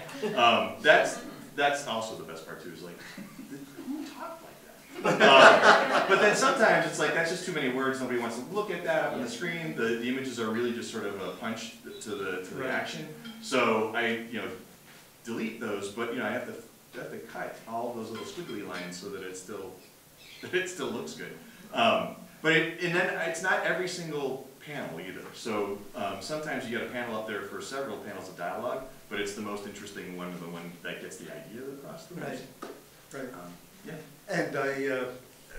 That's also the best part too. Is like, who talked like that? But then sometimes it's like that's just too many words. Nobody wants to look at that up on the screen. The images are really just sort of a punch to the action. So I delete those, but I have to cut all those little squiggly lines so that it still looks good. But then it's not every single panel either. So sometimes you get a panel up there for several panels of dialogue, but it's the most interesting one, or the one that gets the idea across the page. Right. And I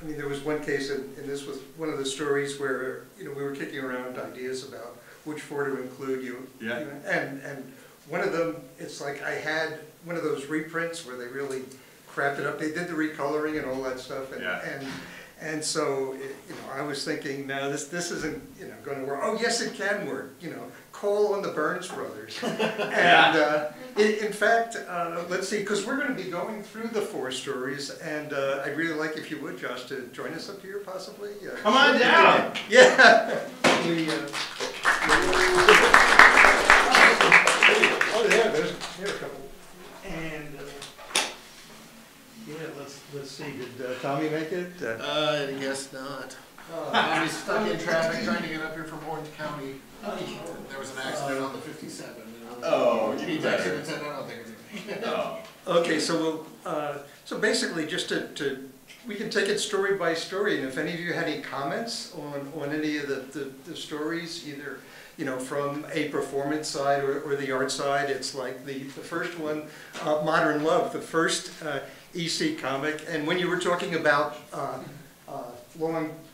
mean, there was one case, and this was one of the stories where we were kicking around ideas about which 4 to include. And one of them, it's like I had one of those reprints where they really crapped it up. They did the recoloring and all that stuff, And so, I was thinking, no, this isn't, going to work. Oh, yes, it can work. Call on the Burns brothers. And in fact, let's see, because we're going to be going through the 4 stories, and I'd really like, if you would, Josh, to join us up here, possibly. Come on down. Yeah. Oh, yeah, there's a couple. And yeah, let's see. Did Tommy make it? I guess not. I was stuck in traffic trying to get up here from Orange County. There was an accident on the 57. Oh, he texted and said, I don't think it's oh. Okay, so so basically, just we can take it story by story, and if any of you had any comments on any of the stories, either from a performance side or the art side, it's like the first one, Modern Love, the first EC comic, and when you were talking about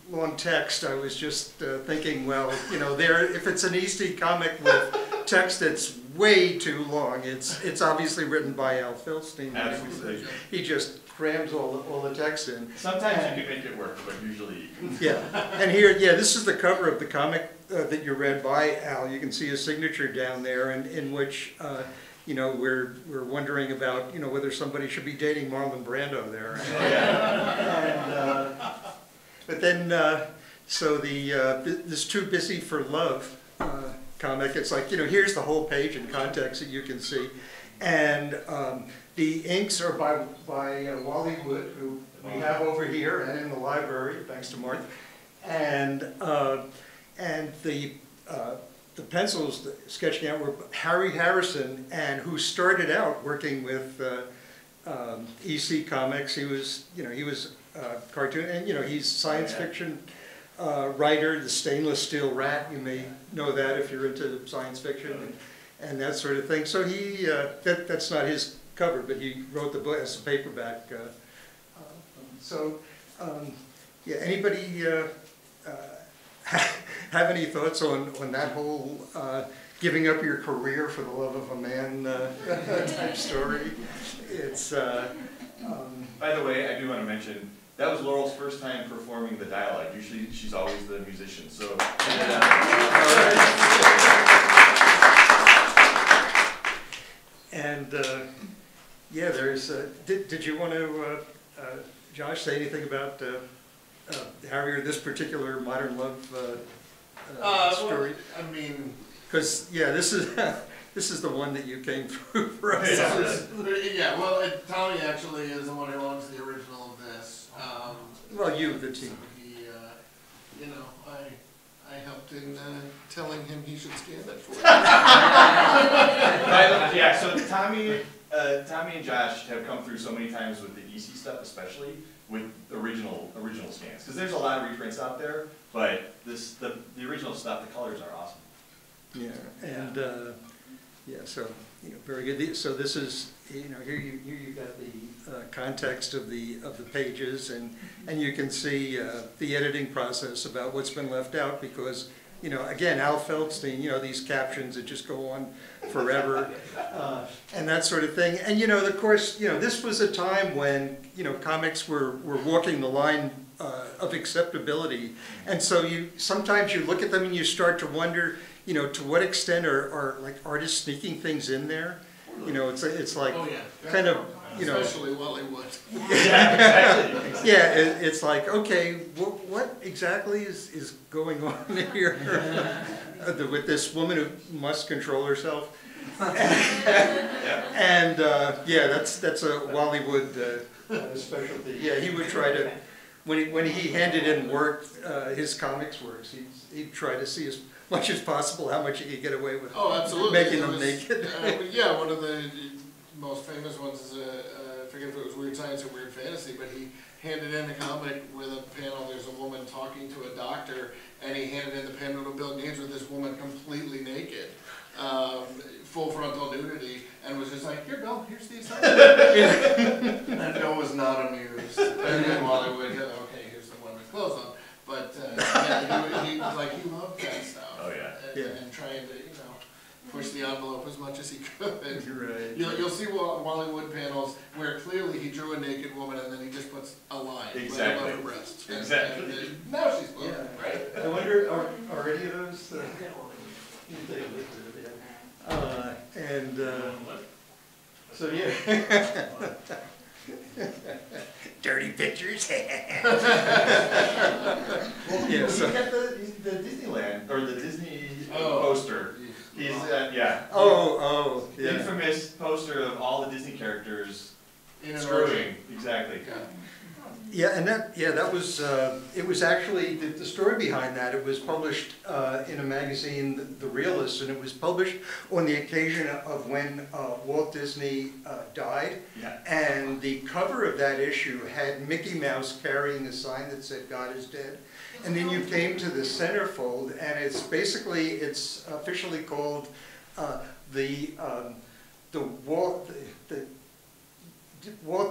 long text, I was just thinking, well, if it's an EC comic with text that's way too long, it's obviously written by Al Feldstein. Absolutely. He just crams all the text in. Sometimes you can make it work, but usually you can. Yeah, and here, this is the cover of the comic that you read by Al. You can see his signature down there, in which we're wondering about whether somebody should be dating Marlon Brando there. But then, so this Too Busy for Love comic, it's like, here's the whole page in context that you can see. And the inks are by Wally Wood, who we have over here and in the library, thanks to Martha. And the pencils sketching out were Harry Harrison, and who started out working with EC Comics. He was cartoon, and he's science fiction writer, the Stainless Steel Rat. You may know that if you're into science fiction and that sort of thing. So he that's not his cover, but he wrote the book as a paperback. Yeah, anybody have any thoughts on that whole giving up your career for the love of a man type story? It's by the way, I do want to mention that was Laurel's first time performing the dialogue. Usually she's always the musician. So and yeah, there's did you want to Josh, say anything about Harry or this particular Modern Love story? Well, I mean, because this is the one that you came through for us. Yeah, well, Tommy actually is the one who owns the original of this. Well, you, the team. So he, I helped in telling him he should scan it for yeah, so Tommy and Josh have come through so many times with the EC stuff, especially with original scans, because there's a lot of reprints out there, but the original stuff, the colors are awesome. Yeah, and yeah, so very good. So this is here you got the context of the pages, and you can see the editing process about what's been left out, because again, Al Feldstein, these captions that just go on forever, and that sort of thing. And of course, this was a time when comics were walking the line of acceptability, and so sometimes you look at them and you start to wonder, to what extent are like artists sneaking things in there? It's like kind of especially Wally Wood. Yeah, it's like, okay, what exactly is going on here with this woman who must control herself? And yeah, that's a Wally Wood specialty. Yeah, he would try to, when he handed in work, his comics works, he'd try to see as much as possible how much he could get away with. Oh, absolutely. Making them naked. Yeah, one of the most famous ones is, I forget if it was Weird Science or Weird Fantasy, but he handed in a comic with a panel, there's a woman talking to a doctor, and he handed in the panel to Bill Gaines with this woman completely naked, full frontal nudity, and was just like, here, Bill, here's the assignment. And Bill was not amused. And then Wally would go, okay, here's the one with clothes on. But yeah, he loved that stuff. Oh yeah. And trying to, push the envelope as much as he could. Right. You'll see Wally Wood panels where clearly he drew a naked woman and then he just puts a line right above her breasts. Exactly. And now she's blown, right? I wonder, are any of those? So yeah. Dirty pictures. Yeah, so you got the Disneyland or the Disney poster. He's yeah. Yeah. Infamous poster of all the Disney characters screwing. Exactly. Yeah, and that was it was actually the story behind that. It was published in a magazine, The Realist, and it was published on the occasion of when Walt Disney died. Yeah. And the cover of that issue had Mickey Mouse carrying a sign that said "God is dead," and then you came to the centerfold, and it's officially called the Walt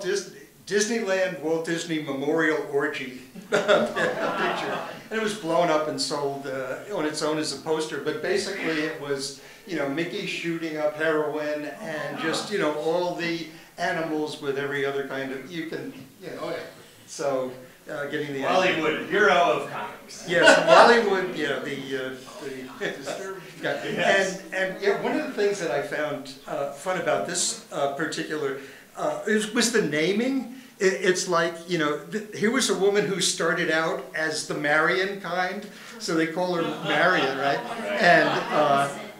Disney. Disneyland Walt Disney Memorial Orgy picture. And it was blown up and sold on its own as a poster, but basically it was, Mickey shooting up heroin and just, all the animals with every other kind of, so getting the Hollywood hero of comics. Yes, Hollywood, Yes. And one of the things that I found fun about this particular was the naming. It's like, here was a woman who started out as the Marion kind, so they call her Marion, right?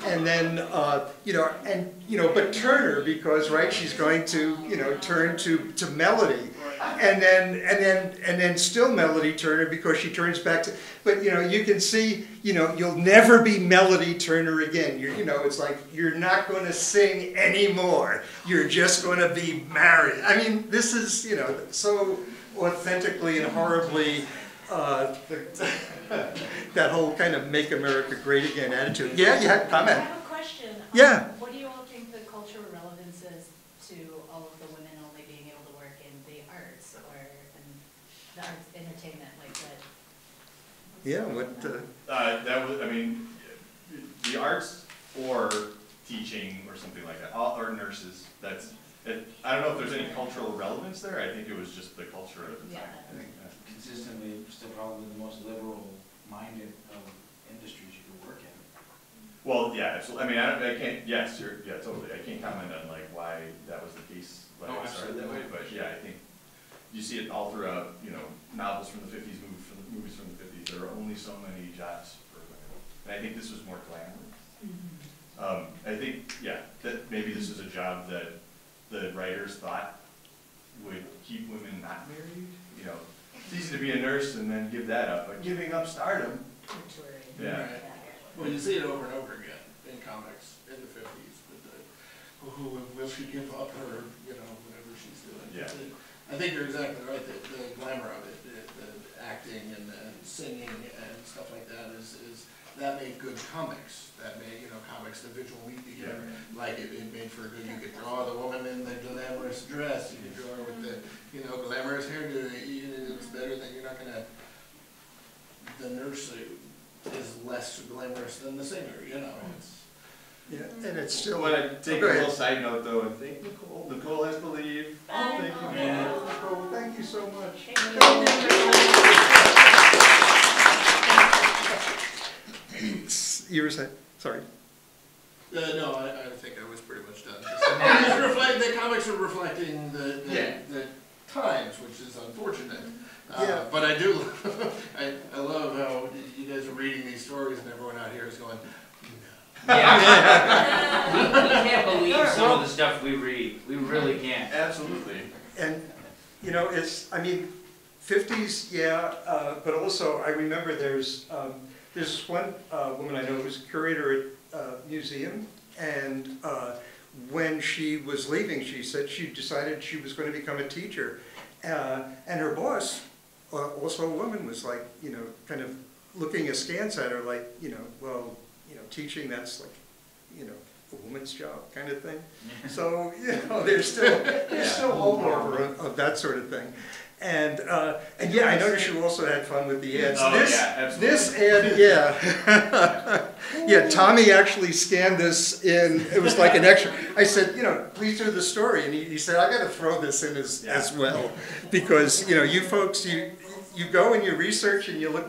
And then, but Turner, because, right, she's going to, turn to Melody. And then still Melody Turner because she turns back to, but you can see, you'll never be Melody Turner again. It's like you're not going to sing anymore. You're just going to be married. I mean, this is, so authentically and horribly that whole kind of "Make America Great Again" attitude. Yeah, you had a comment. I have a question. Yeah. What do you all think the cultural relevance is to all of the women only being able to work in the arts or in the arts entertainment like that? Yeah, what? That was, the arts or teaching or something like that, or nurses. I don't know if there's any cultural relevance there. I think it was just the culture at the time. I think consistently still probably the most liberal-minded of industries you could work in. Well, yeah, absolutely. I can't. Yes, totally. I can't comment on why that was the case, why it started that way. But yeah, I think you see it all throughout. Novels from the '50s, movies from the '50s. There are only so many jobs for women, and I think this was more glamorous. I think, that maybe this is a job that the writers thought would keep women not married. It's easy to be a nurse and then give that up, but giving up stardom. Yeah. Right. Well, you see it over and over again in comics in the '50s. Will she give up her, whatever she's doing? Yeah. I think you're exactly right. The glamour of it, the acting and singing and stuff like that that made good comics. That made, comics, the visual media, like it made for a good, you could draw the woman in the glamorous dress, you could draw her with the, glamorous hairdo, it's better than, you're not gonna, the nurse is less glamorous than the singer, it's. Yeah, and it's still. But I take a little side note though, and thank Nicole. Nicole has to leave. Thank you, Nicole. Thank you so much. You were saying? Sorry. No, I think I was pretty much done. The comics are reflecting the times, which is unfortunate. But I do, I love how you guys are reading these stories and everyone out here is going, Yeah. We can't believe some of the stuff we read. We really can't. Absolutely. And, it's, 50s, but also I remember there's one woman I know who's a curator at a museum, and when she was leaving, she said she decided she was going to become a teacher. And her boss, also a woman, was like, kind of looking askance at her like, teaching, that's like, a woman's job kind of thing. So, there's still holdover of that sort of thing. And yeah, I noticed you also had fun with the ads. Oh, absolutely. This ad, Yeah, Tommy actually scanned this in, it was like an extra. I said, please do the story. And he said, I got to throw this in as well. Because, you folks, you go and you research and you look,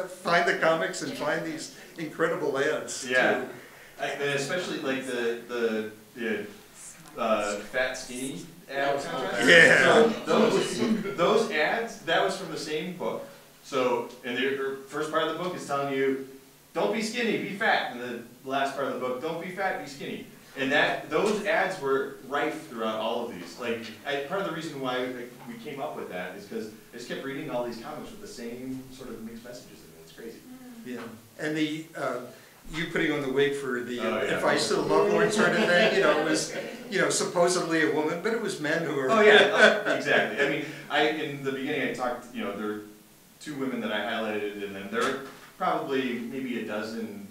find the comics and find these incredible ads. Yeah. And especially like the fat skinny ads. Yeah. So those ads, that was from the same book. So, and the first part of the book is telling you, don't be skinny, be fat. And the last part of the book, don't be fat, be skinny. And those ads were rife throughout all of these. Part of the reason why we came up with that is because I just kept reading all these comics with the same sort of mixed messages in it. It's crazy. Yeah. And you putting on the wig for the yeah. If I Still Love Lauren sort of thing, it was, supposedly a woman, but it was men who were. Oh yeah, exactly. I mean, in the beginning I talked, there were 2 women that I highlighted, and then there were probably maybe a dozen,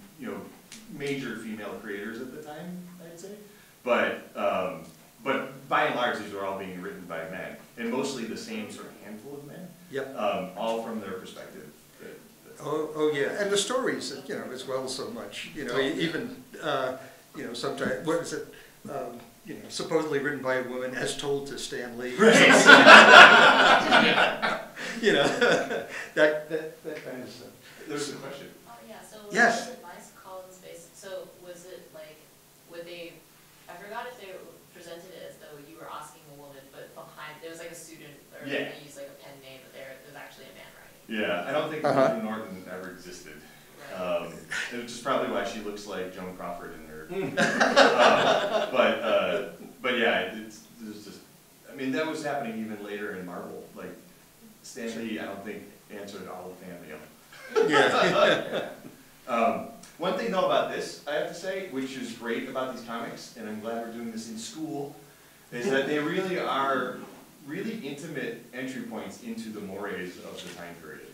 major female creators at the time, I'd say. But by and large, these were all being written by men, and mostly the same sort of handful of men. Yep. All from their perspective. Oh yeah, and the stories, as well so much. Even sometimes what is it? Supposedly written by a woman, as told to Stan Lee. Right. that kind of stuff. There was a question. Oh yeah. So yes. Was advice columns based? So was it like, would they? I forgot if they presented it as though you were asking a woman, but behind there was like a student, or yeah. they used like a pen name, but there was actually a man writing. Yeah, I don't think Lily Norton ever existed. Which is probably why she looks like Joan Crawford in her. But yeah, there's just. I mean, that was happening even later in Marvel. Like Stan Lee, I don't think answered all the fan mail. Yeah. One thing though about this, I have to say, which is great about these comics, and I'm glad we're doing this in school, is that they really are really intimate entry points into the mores of the time period.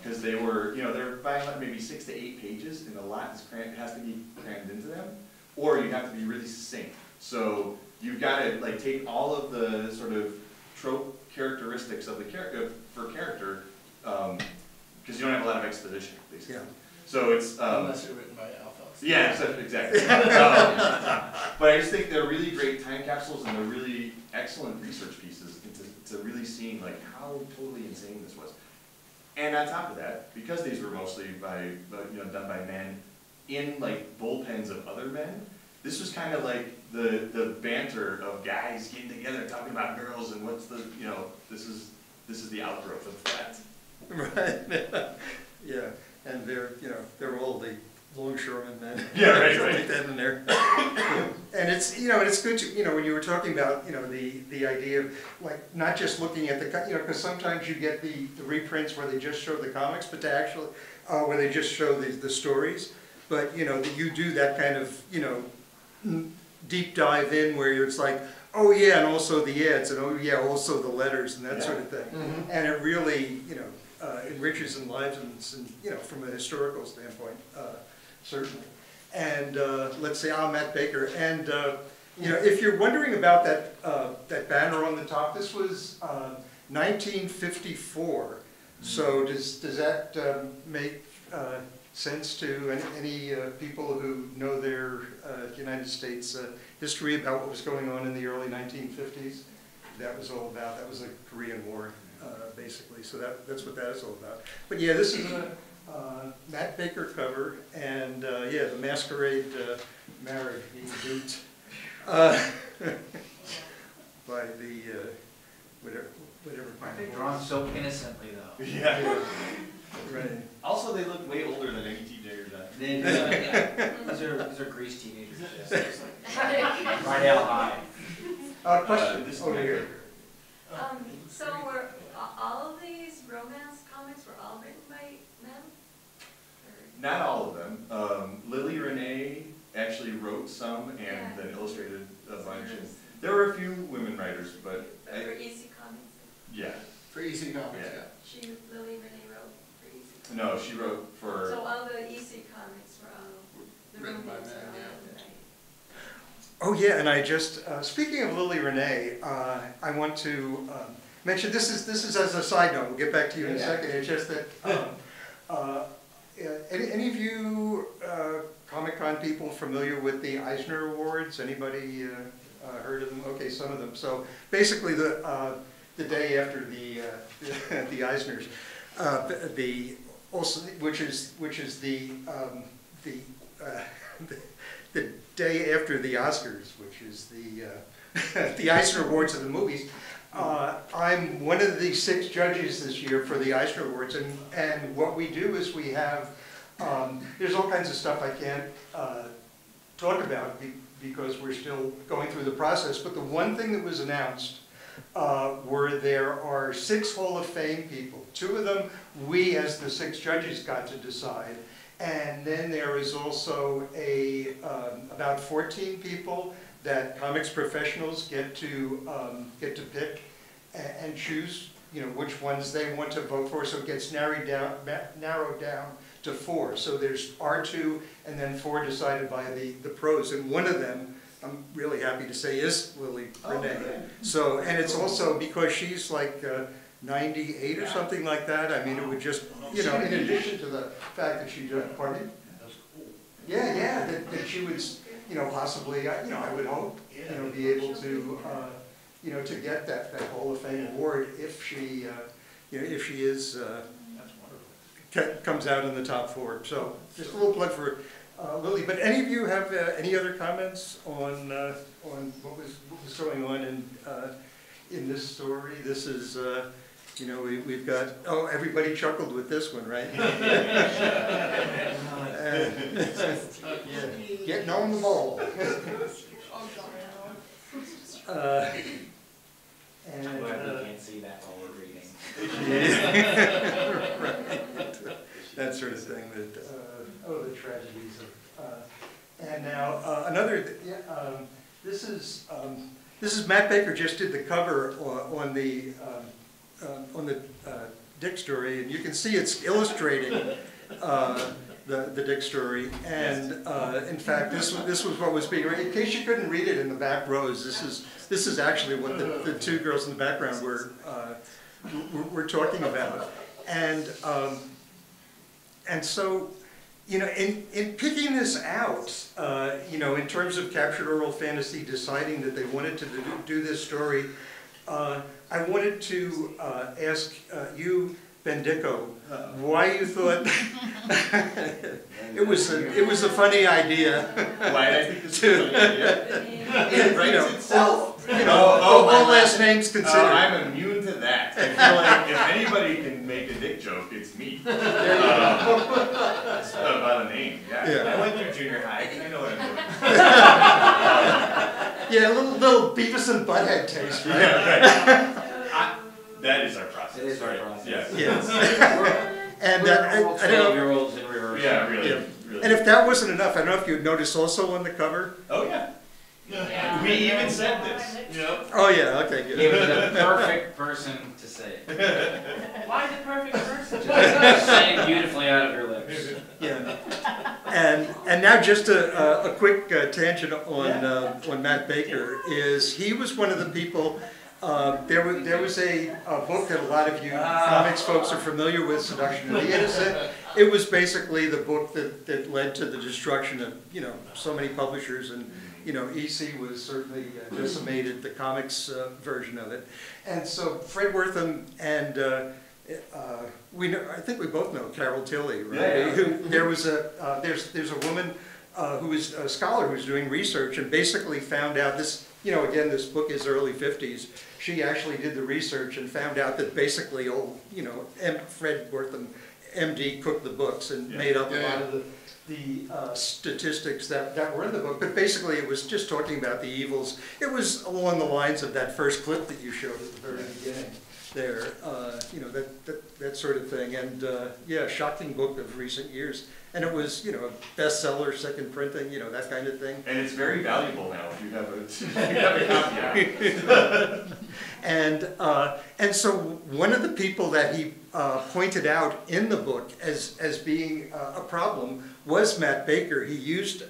Because they were, they're by maybe 6 to 8 pages, and a lot has to be crammed into them, or you have to be really succinct. So you've got to take all of the sort of trope characteristics of the character because you don't have a lot of exposition, basically. Yeah. So it's unless you're written by Alphonse. Yeah, exactly. But I just think they're really great time capsules, and they're really excellent research pieces into really seeing how totally insane this was. And on top of that, because these were mostly done by men in bullpens of other men, this was kind of like the banter of guys getting together talking about girls and what's the this is the outgrowth of that. Right. Yeah, and they're all the longshoremen men. Yeah, right. Like that in there. And it's it's good to when you were talking about the idea of not just looking at the because sometimes you get the reprints where they just show the comics, but to actually where they just show the stories. But that you do that kind of deep dive in where it's like, oh yeah, and also the ads, and oh yeah, also the letters and that sort of thing. Mm-hmm. And it really enriches and livens, and from a historical standpoint, certainly. And let's say I'm Matt Baker, and if you're wondering about that banner on the top, this was 1954. So does that make sense to any people who know their United States history about what was going on in the early 1950s? That was all about. That was the Korean War, basically. So that's what that is all about. But yeah, this is a Matt Baker cover, and yeah, the Masquerade Marriage being duped by the whatever. Aren't they drawn so innocently though? Yeah. Right. Also, they look way older than any teenagers. They do. Yeah. These are Grease teenagers. Right out high. Question over here. So were all of these romance comics were all written by men? Not all of them. Lily Renee actually wrote some and then illustrated a bunch. And there were a few women writers, but for EC Comics? Yeah. For EC Comics, yeah. Lily Renee wrote for EC Comics? No, she wrote for... So all the EC Comics were all written by men, right? Oh yeah, and I just, speaking of Lily Renee, I want to mention, this is as a side note, we'll get back to you in a second, it's just that, any of you have people familiar with the Eisner Awards? Anybody heard of them? Okay, some of them. So basically, the day after the Eisners, which is the day after the Oscars, which is the Eisner Awards of the movies. I'm one of the 6 judges this year for the Eisner Awards, and what we do is we have, there's all kinds of stuff I can't talk about because we're still going through the process, but the one thing that was announced there are 6 Hall of Fame people. 2 of them, we as the 6 judges got to decide, and then there is also about 14 people that comics professionals get to pick and choose, which ones they want to vote for. So it gets narrowed down to 4. So there's our 2 and then 4 decided by the pros. And one of them, I'm really happy to say, is Lily Renee. So, and it's also because she's like 98 or something like that. I mean, it would just, in addition to the fact that she did, pardon me? Yeah, that she would, possibly, I would hope, be able to, to get that Hall of Fame award if she is, comes out in the top 4. So just a little plug for Lily. But any of you have any other comments on what was going on in this story? This is, we've got, everybody chuckled with this one, right? Getting on the ball. And I'm glad we can't see that while we're reading. Right. That sort of thing. That the tragedies of. And now another. This is Matt Baker just did the cover on the Dick story, and you can see it's illustrating the Dick story. And in fact, this was what was being read. In case you couldn't read it in the back rows, this is actually what the 2 girls in the background were talking about. And so, in picking this out, in terms of Captured Aural Fantasy deciding that they wanted to do this story, I wanted to ask you, Bendico, why you thought it was a funny idea. Why I think it's a funny idea? It writes itself. All last names considered. I'm immune to that. I feel like if anybody can make a dick joke, it's me. About a name. Yeah. I went through junior high. I know what I'm doing. Yeah, a little Beavis and Butthead taste, right? Yeah, right. That is our process. It is our process. Yes. And we're all 12-year-olds in reverse. Yeah, really, yeah. really. And if that wasn't enough, I don't know if you noticed also on the cover. Oh yeah. Yeah. We even said this. Yep. Oh yeah. Okay. Good. He was the perfect person to say it. Why the perfect person? Just saying beautifully out of your lips. Yeah. And now just a quick tangent on Matt Baker is he was one of the people. There was a book that a lot of you comics folks are familiar with, Seduction of the Innocent. It was basically the book that led to the destruction of so many publishers, and EC was certainly decimated the comics version of it. And so Fred Wortham and I think we both know Carol Tilley, right? Yeah. Who there's a woman who is a scholar who's doing research and basically found out this. Again, this book is early 50s. She actually did the research and found out that basically Fred Wortham, MD, cooked the books and made up a lot of the statistics that were in the book. But basically, it was just talking about the evils. It was along the lines of that first clip that you showed at the very beginning there, that sort of thing. And shocking book of recent years. And it was, a bestseller, second printing, that kind of thing. And it's very valuable now if you have a copy. And so one of the people that he pointed out in the book as being a problem was Matt Baker. He used,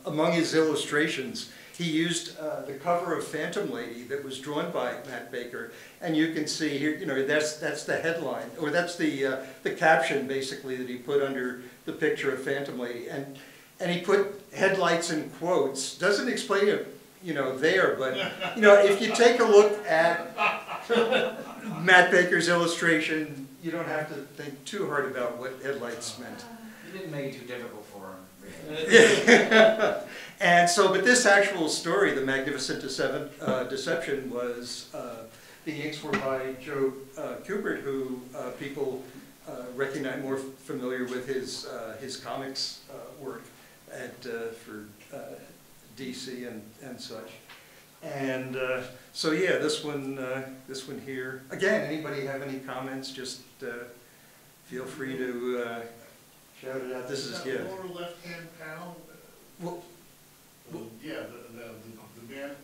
among his illustrations, he used the cover of Phantom Lady that was drawn by Matt Baker. And you can see here, that's the headline, or that's the caption basically that he put under the picture of Phantom Lady. And and he put headlights in quotes. Doesn't explain it, you know, there, but, you know, if you take a look at Matt Baker's illustration, you don't have to think too hard about what headlights meant. You didn't make it too difficult for him. And so, but this actual story, The Magnificent Deception, was, the inks were by Joe Kubert, who people recognize, more familiar with his comics work for DC and such. And so yeah, this one here. Again, anybody have any comments? Just feel free to shout it out. This is good. Lower left-hand panel. Well, yeah, the band.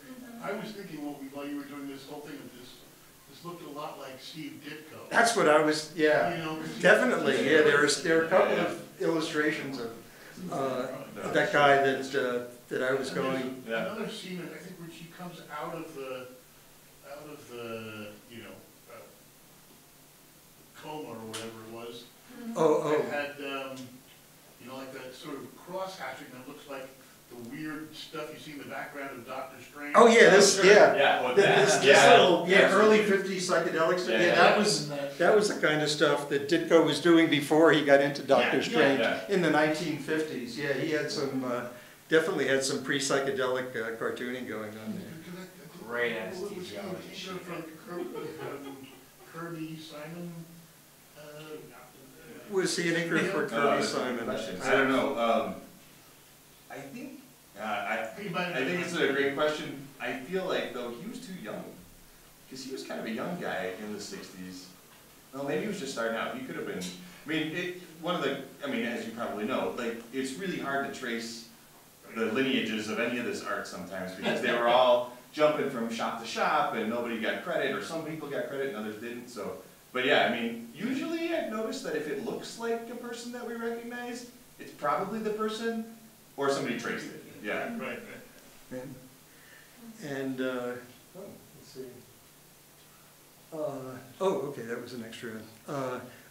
I was thinking while you were doing this whole thing, this looked a lot like Steve Ditko. That's what I was. Yeah, you know, definitely. Yeah, there are a couple of illustrations of that guy that I was going. Another scene, I think, where she comes out of the you know, coma or whatever it was. It had you know, like that sort of cross hatching that looks like the weird stuff you see in the background of Doctor Strange. Oh yeah, this sure. This little early '50s psychedelic stuff. Yeah, that was the kind of stuff that Ditko was doing before he got into Doctor Strange in the 1950s. Yeah, he had some definitely had some pre-psychedelic cartooning going on there. Great anesthesiology. Kirby Simon. Was he an inker for Kirby Simon? I don't know. I think it's a great question. I feel like, though, he was too young. Because he was kind of a young guy in the 60s. Well, maybe he was just starting out. He could have been, I mean, as you probably know, like, it's really hard to trace the lineages of any of this art sometimes, because they were all jumping from shop to shop, and nobody got credit, or some people got credit and others didn't, so. But yeah, I mean, usually I've noticed that if it looks like a person that we recognize, it's probably the person, or somebody traced it. Yeah. Right. And let's see. Okay, that was an extra.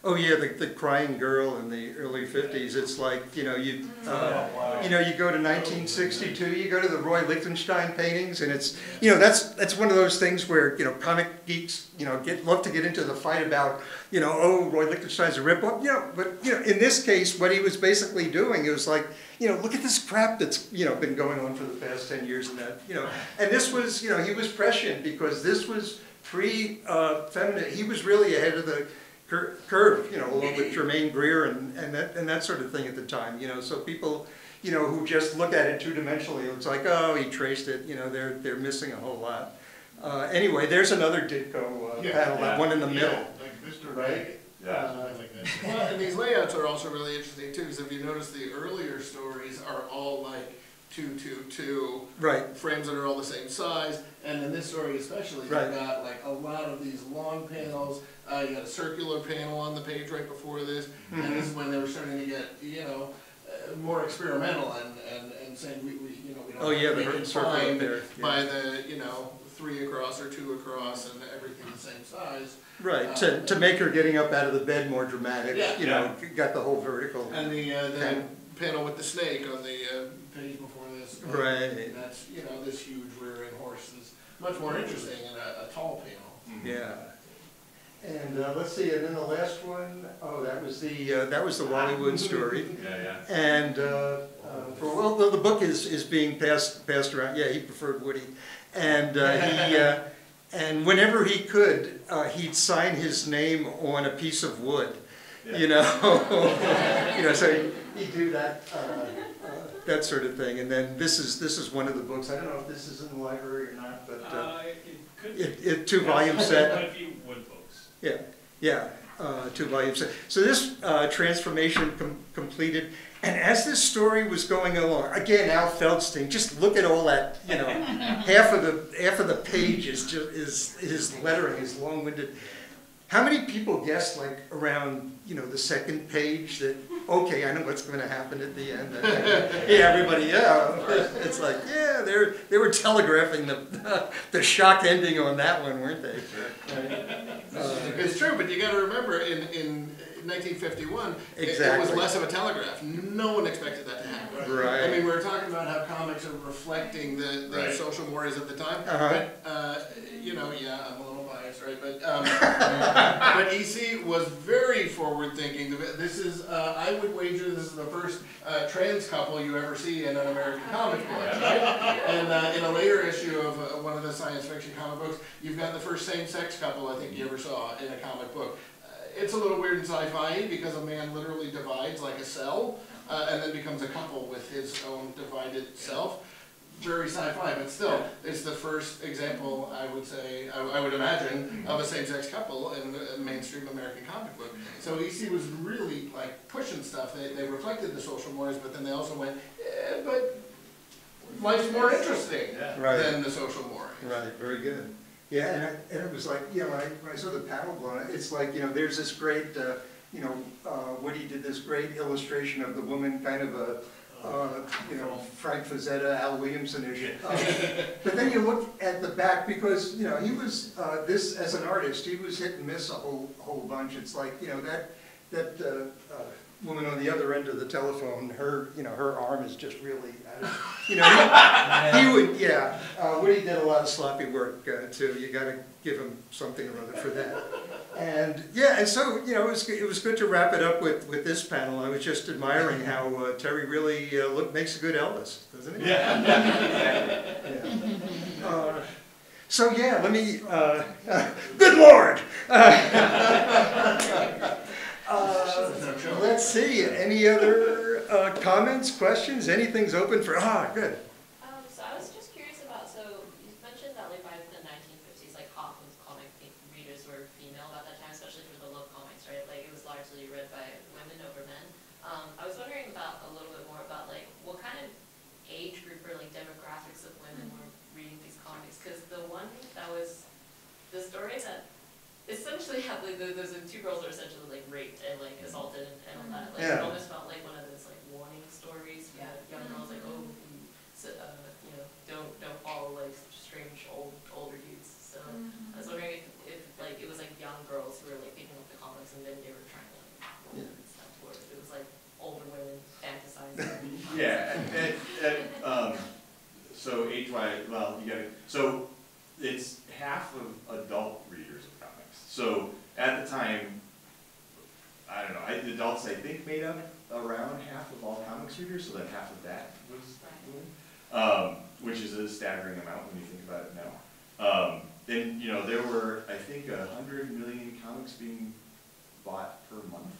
Oh yeah, the crying girl in the early '50s. It's like, you know, you go to 1962, you go to the Roy Lichtenstein paintings, and it's, you know, that's one of those things where, you know, comic geeks, you know, love to get into the fight about, you know, oh, Roy Lichtenstein's a ripoff, you know. But, you know, in this case, what he was basically doing, it was like, you know, look at this crap that's, you know, been going on for the past 10 years and that, you know. And this was, you know, he was prescient because this was pre-feminine. He was really ahead of the curve, you know, along with Germaine Greer and that sort of thing at the time, you know. So people, you know, who just look at it two-dimensionally, it's like, oh, he traced it, you know, they're missing a whole lot. Anyway, there's another Ditko panel, that one in the middle. Like Mr. Right? Well, and these layouts are also really interesting too, because if you notice, the earlier stories are all like 2-2-2 frames that are all the same size, and in this story especially, you've got like a lot of these long panels. You got a circular panel on the page right before this, and this is when they were starting to get, you know, more experimental and saying we you know, we don't make it fine by the, you know, 3 across or 2 across and everything the same size. Right, to make her getting up out of the bed more dramatic, you know, got the whole vertical. And the panel with the snake on the page before this. Right. That's, you know, this huge rear-end horse is much more interesting in a tall panel. Yeah. And let's see, and then the last one, oh, that was the Wally Wood story. And the book is being passed around. Yeah, he preferred Woody, and and whenever he could, he'd sign his name on a piece of wood. You know, you know, so he'd do that that sort of thing. And then this is one of the books. I don't know if this is in the library or not, but it 2-volume set. Yeah, 2-volume set. So this transformation completed, and as this story was going along, again, Al Feldstein, just look at all that, you know, half of the page is just his lettering is long-winded. How many people guessed, like, around, you know, the second page that, okay, I know what's going to happen at the end? Yeah, everybody, it's like, yeah, they were telegraphing the shock ending on that one, weren't they? It's true, but you got to remember, in 1951, it was less of a telegraph. No one expected that to happen. Right. mean, we were talking about how comics are reflecting the social mores of the time. But, you know, yeah, I'm a little biased, right? But, but EC was very forward-thinking. This is, I would wager this is the first trans couple you ever see in an American comic book, right? And in a later issue of one of the science fiction comic books, you've got the first same-sex couple I think you ever saw in a comic book. It's a little weird and sci-fi because a man literally divides like a cell and then becomes a couple with his own divided self. Very sci-fi, but still, it's the first example, I would say, I would imagine, of a same-sex couple in a mainstream American comic book. So EC was really like pushing stuff. They reflected the social mores, but then they also went, but life's more interesting than the social mores. Right, very good. Yeah, and it was like, you know, when I saw the panel blown, it's like, you know, there's this great, you know, Woody did this great illustration of the woman, kind of a, you know, Frank Frazetta, Al Williamson-ish. But then you look at the back because, you know, he was, this, as an artist, he was hit and miss a whole bunch. It's like, you know, that woman on the other end of the telephone, her, you know, her arm is just really, you know, he would, yeah. Woody did a lot of sloppy work too. You got to give him something or other for that. And yeah, and so, you know, it was good to wrap it up with this panel. I was just admiring how Terry really makes a good Elvis, doesn't he? Yeah. So yeah, let me. Good Lord. Let's see. Any other comments, questions? Anything's open for? Good. So I was just curious about. So you mentioned that like by the 1950s, like half of comic readers were female at that time, especially for the love comics, right? Like it was largely read by women over men. I was wondering about a little bit more about like what kind of age group or like demographics of women were reading these comics, because the one that was the story that essentially had like those two girls are essentially like raped and like assaulted and all that. Like it almost felt like one of those like warning stories for young girls, like you know, don't follow like strange older dudes. So I was wondering if like it was like young girls who were like picking up the comics and then they were trying to like and stuff, or if it was like older women fantasizing. So age-wise, well, you got so it's half of adult readers of comics. So at the time, I don't know, adults I think made up around half of all comics readers, so then half of that was women, which is a staggering amount when you think about it now. And you know, there were, I think, 100 million comics being bought per month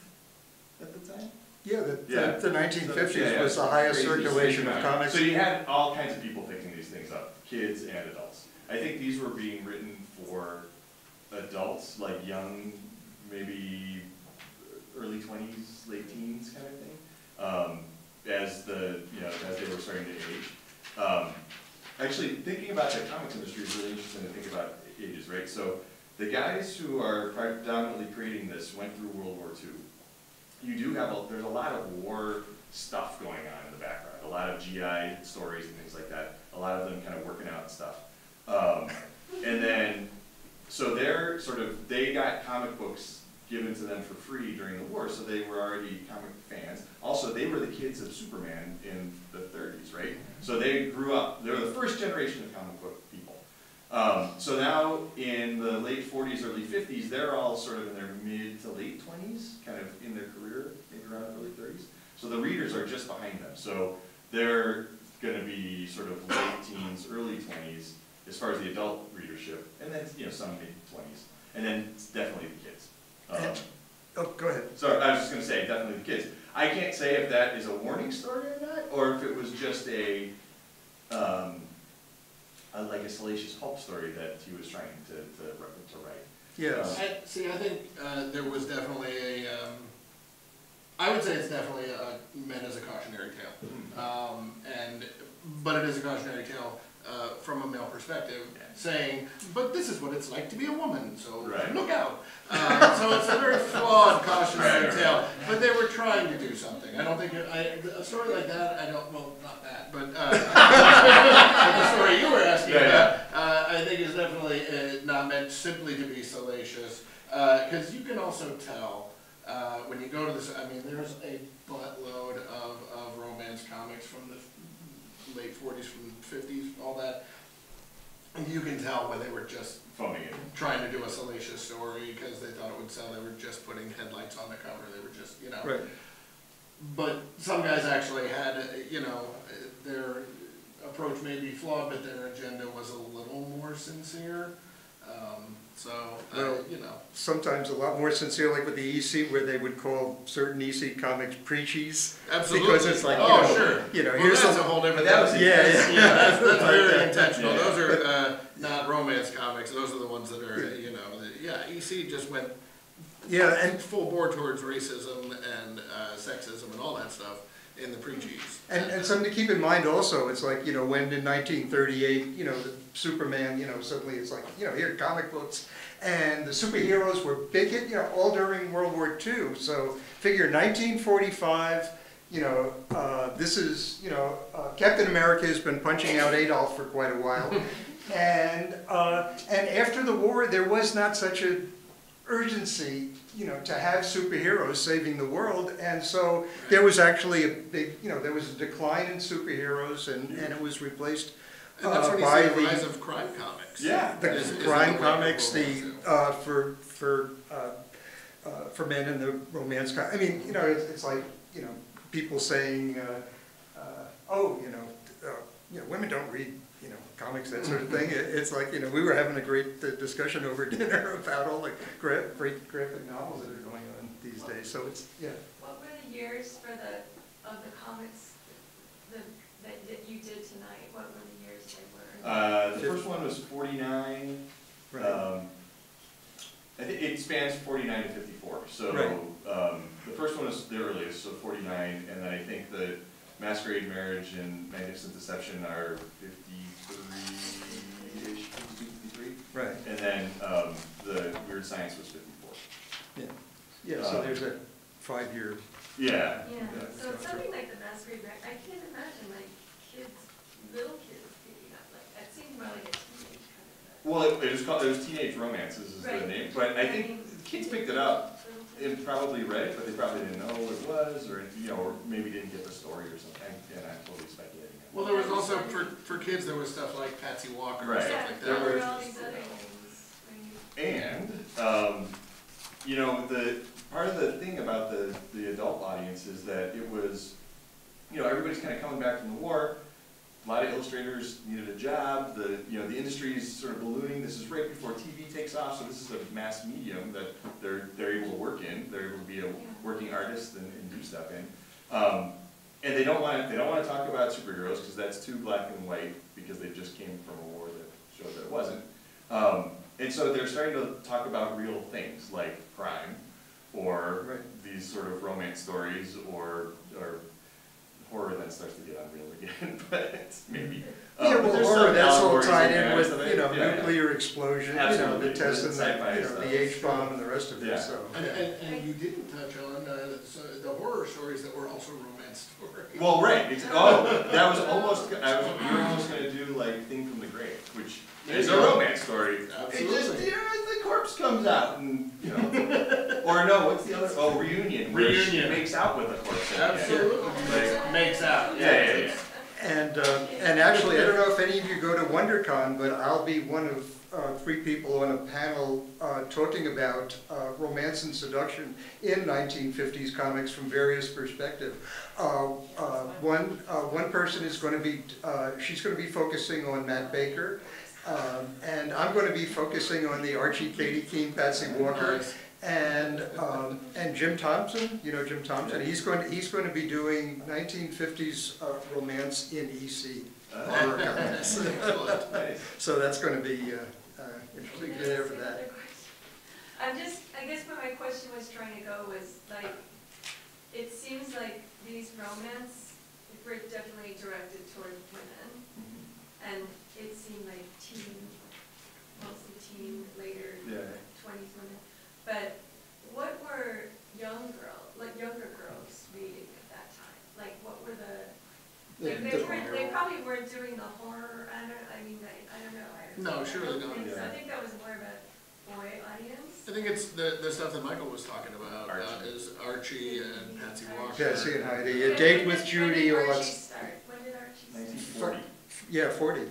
at the time. Yeah, the 1950s was the highest circulation of comics. So you had all kinds of people picking these things up, kids and adults. I think these were being written for adults, like young, maybe early 20s, late teens kind of thing, as they were starting to age. Actually, thinking about the comics industry is really interesting to think about ages, right? So the guys who are predominantly creating this went through World War II. You do have there's a lot of war stuff going on in the background, a lot of GI stories and things like that, a lot of them kind of working out and stuff. And then, so they got comic books given to them for free during the war, so they were already comic fans. Also, they were the kids of Superman in the 30s, right? So they grew up, they were the first generation of comic book people. So now in the late 40s, early 50s, they're all sort of in their mid to late 20s, kind of in their career, maybe around early 30s. So the readers are just behind them. So they're going to be sort of late teens, early 20s, as far as the adult readership, and then some mid-20s, and then definitely the kids. Go ahead. So I was just going to say, definitely the kids. I can't say if that is a warning story or not, or if it was just like a salacious pulp story that he was trying to write. Yes. I think there was definitely I would say it's definitely meant as a cautionary tale, but it is a cautionary tale from a male perspective, saying, but this is what it's like to be a woman, so look out. So it's a very flawed cautionary tale, but they were trying to do something. I don't think, a story like that, well, not that, but the story you were asking about, I think is definitely not meant simply to be salacious, because you can also tell when you go to this, I mean, there's a buttload of romance comics from from the late 40s, from the 50s, all that. And you can tell when they were just phoning it, trying to do a salacious story because they thought it would sell. They were just putting headlights on the cover. They were just, you know. Right. But some guys actually had, you know, their approach may be flawed, but their agenda was a little more sincere. Well, you know. Sometimes a lot more sincere, like with the EC, where they would call certain EC comics preachies. Absolutely. Because it's like, sure. You know, Well, here's that's a whole different. Yeah, that's very Like intentional. Yeah. Those are not romance comics. Those are the ones that are, you know, EC just went and full bore towards racism and sexism and all that stuff in the preachies. And something to keep in mind also, it's like, you know, when in 1938, you know, the Superman, you know, suddenly it's like, you know, here, comic books, and the superheroes were big hit, you know, all during World War II. So figure 1945, you know, this is, you know, Captain America has been punching out Adolf for quite a while. And after the war, there was not such a urgency, you know, to have superheroes saving the world, and so there was actually a big, you know, there was a decline in superheroes, and it was replaced by the rise of crime comics. Yeah, the crime comics, for men in the romance. I mean, you know, it's like, you know, people saying, oh, you know, women don't read, you know, comics, that sort of thing. It's like, you know, we were having a great discussion over dinner about all the great graphic novels that are going on these days. So it's, yeah. What were the years for the comics that you did tonight? What were the years they were? The first one was 49. Right. I think it spans 49 to 54. So the first one is the earliest, so 49, and then I think the Masquerade Marriage and Magnificent Deception are 53-ish, 53. Right. And then the Weird Science was 54. Yeah. Yeah. So there's a 5-year. Yeah. So it's something like the Masquerade Marriage. I can't imagine like little kids picking up like that. Seems more like a teenage kind of. Well, it was Teenage Romances is the name, but I think kids picked it up and probably read it, but they probably didn't know what it was, or you know, or maybe didn't get the story or something. And I'm totally speculating. Well, there was also for kids there was stuff like Patsy Walker and stuff like that. There were all these other things. And you know, the part of the thing about the adult audience is that it was, you know, everybody's kind of coming back from the war. A lot of illustrators needed a job. The industry is sort of ballooning. This is right before TV takes off, so this is a mass medium that they're able to work in. They're able to be a working artist and do stuff in. And they don't want to talk about superheroes because that's too black and white because they just came from a war that showed that it wasn't. And so they're starting to talk about real things like crime, or these sort of romance stories, or horror then starts to get unreal again, but maybe. Yeah, well, horror, that's all tied in with, you know, yeah, nuclear explosion, you know, the test and the H-bomb and the rest of it, Yeah. so. And you didn't touch on the horror stories that were also romance stories. Well, right. That was almost, we were almost going to do like Thing from the Grave, which is a romance story. Absolutely. It just, you know, the corpse comes out and, you know, or no, what's the other? Oh, Reunion. Where she makes out with the corpse. Absolutely. Like, makes out. Yeah. And actually, I don't know if any of you go to WonderCon, but I'll be one of 3 people on a panel talking about romance and seduction in 1950s comics from various perspectives. One person is going to be, she's going to be focusing on Matt Baker, and I'm going to be focusing on the Archie, Katie Keene, Patsy Walker, and Jim Thompson. You know Jim Thompson. He's going to be doing 1950s romance in EC horror comics. So that's going to be interesting to hear for that. I guess where my question was trying to go was like, it seems like these romance were definitely directed toward women, and it seemed like mostly teen, later 20s women. But what were younger girls reading at that time? Like, what were they probably weren't doing the horror. I don't know. No, surely not. I think that was more of a boy audience. I think it's the stuff that Michael was talking about is Archie and Patsy Walker. Patsy and Heidi, A Date with Judy, or When Yeah, 40. In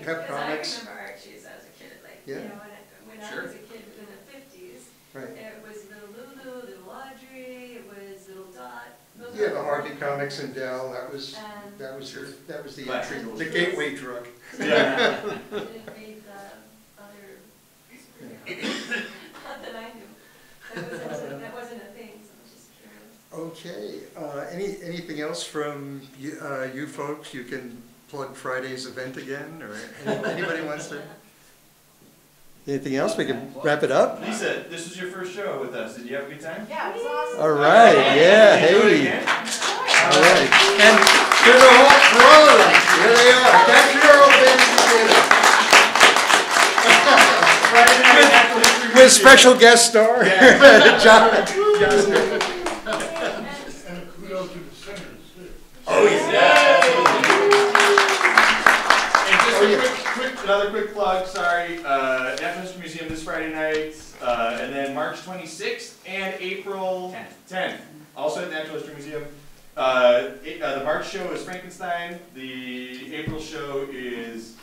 Pep Comics. I remember Archie's as a kid, like, Yeah. you know, when I was a kid in the 50s, Right. it was Little Lulu, Little Audrey, it was Little Dot. Those Yeah, were the Harvey Comics and Dell. That was the entry, the gateway drug. Yeah. I didn't read the other superheroes. Not that I knew. That wasn't a thing, so I was just curious. Okay. Anything else from you folks? You can plug Friday's event again, or anybody wants to? Anything else? We can wrap it up. Lisa, this was your first show with us. Did you have a good time? Yeah, it was awesome. All right. Yeah. Can you do it Hey. again? All right. And for all of them, here they are. Captured Aural Phantasy Theater. With special guest star, John. And kudos to the singers, too. Oh, yeah. And just another quick plug, sorry. Natural History Museum this Friday night, and then March 26th and April 10th. Also at the Natural History Museum. The March show is Frankenstein. The April show is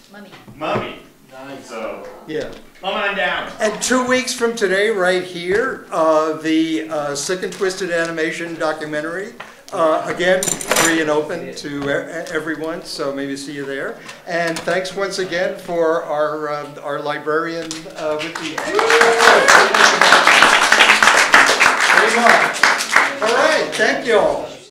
Mummy. Nice. So, Yeah. come on down. And 2 weeks from today, right here, the Sick and Twisted animation documentary. Again, free and open to everyone, so maybe see you there. And thanks once again for our librarian with the. Very much. All right, thank you all.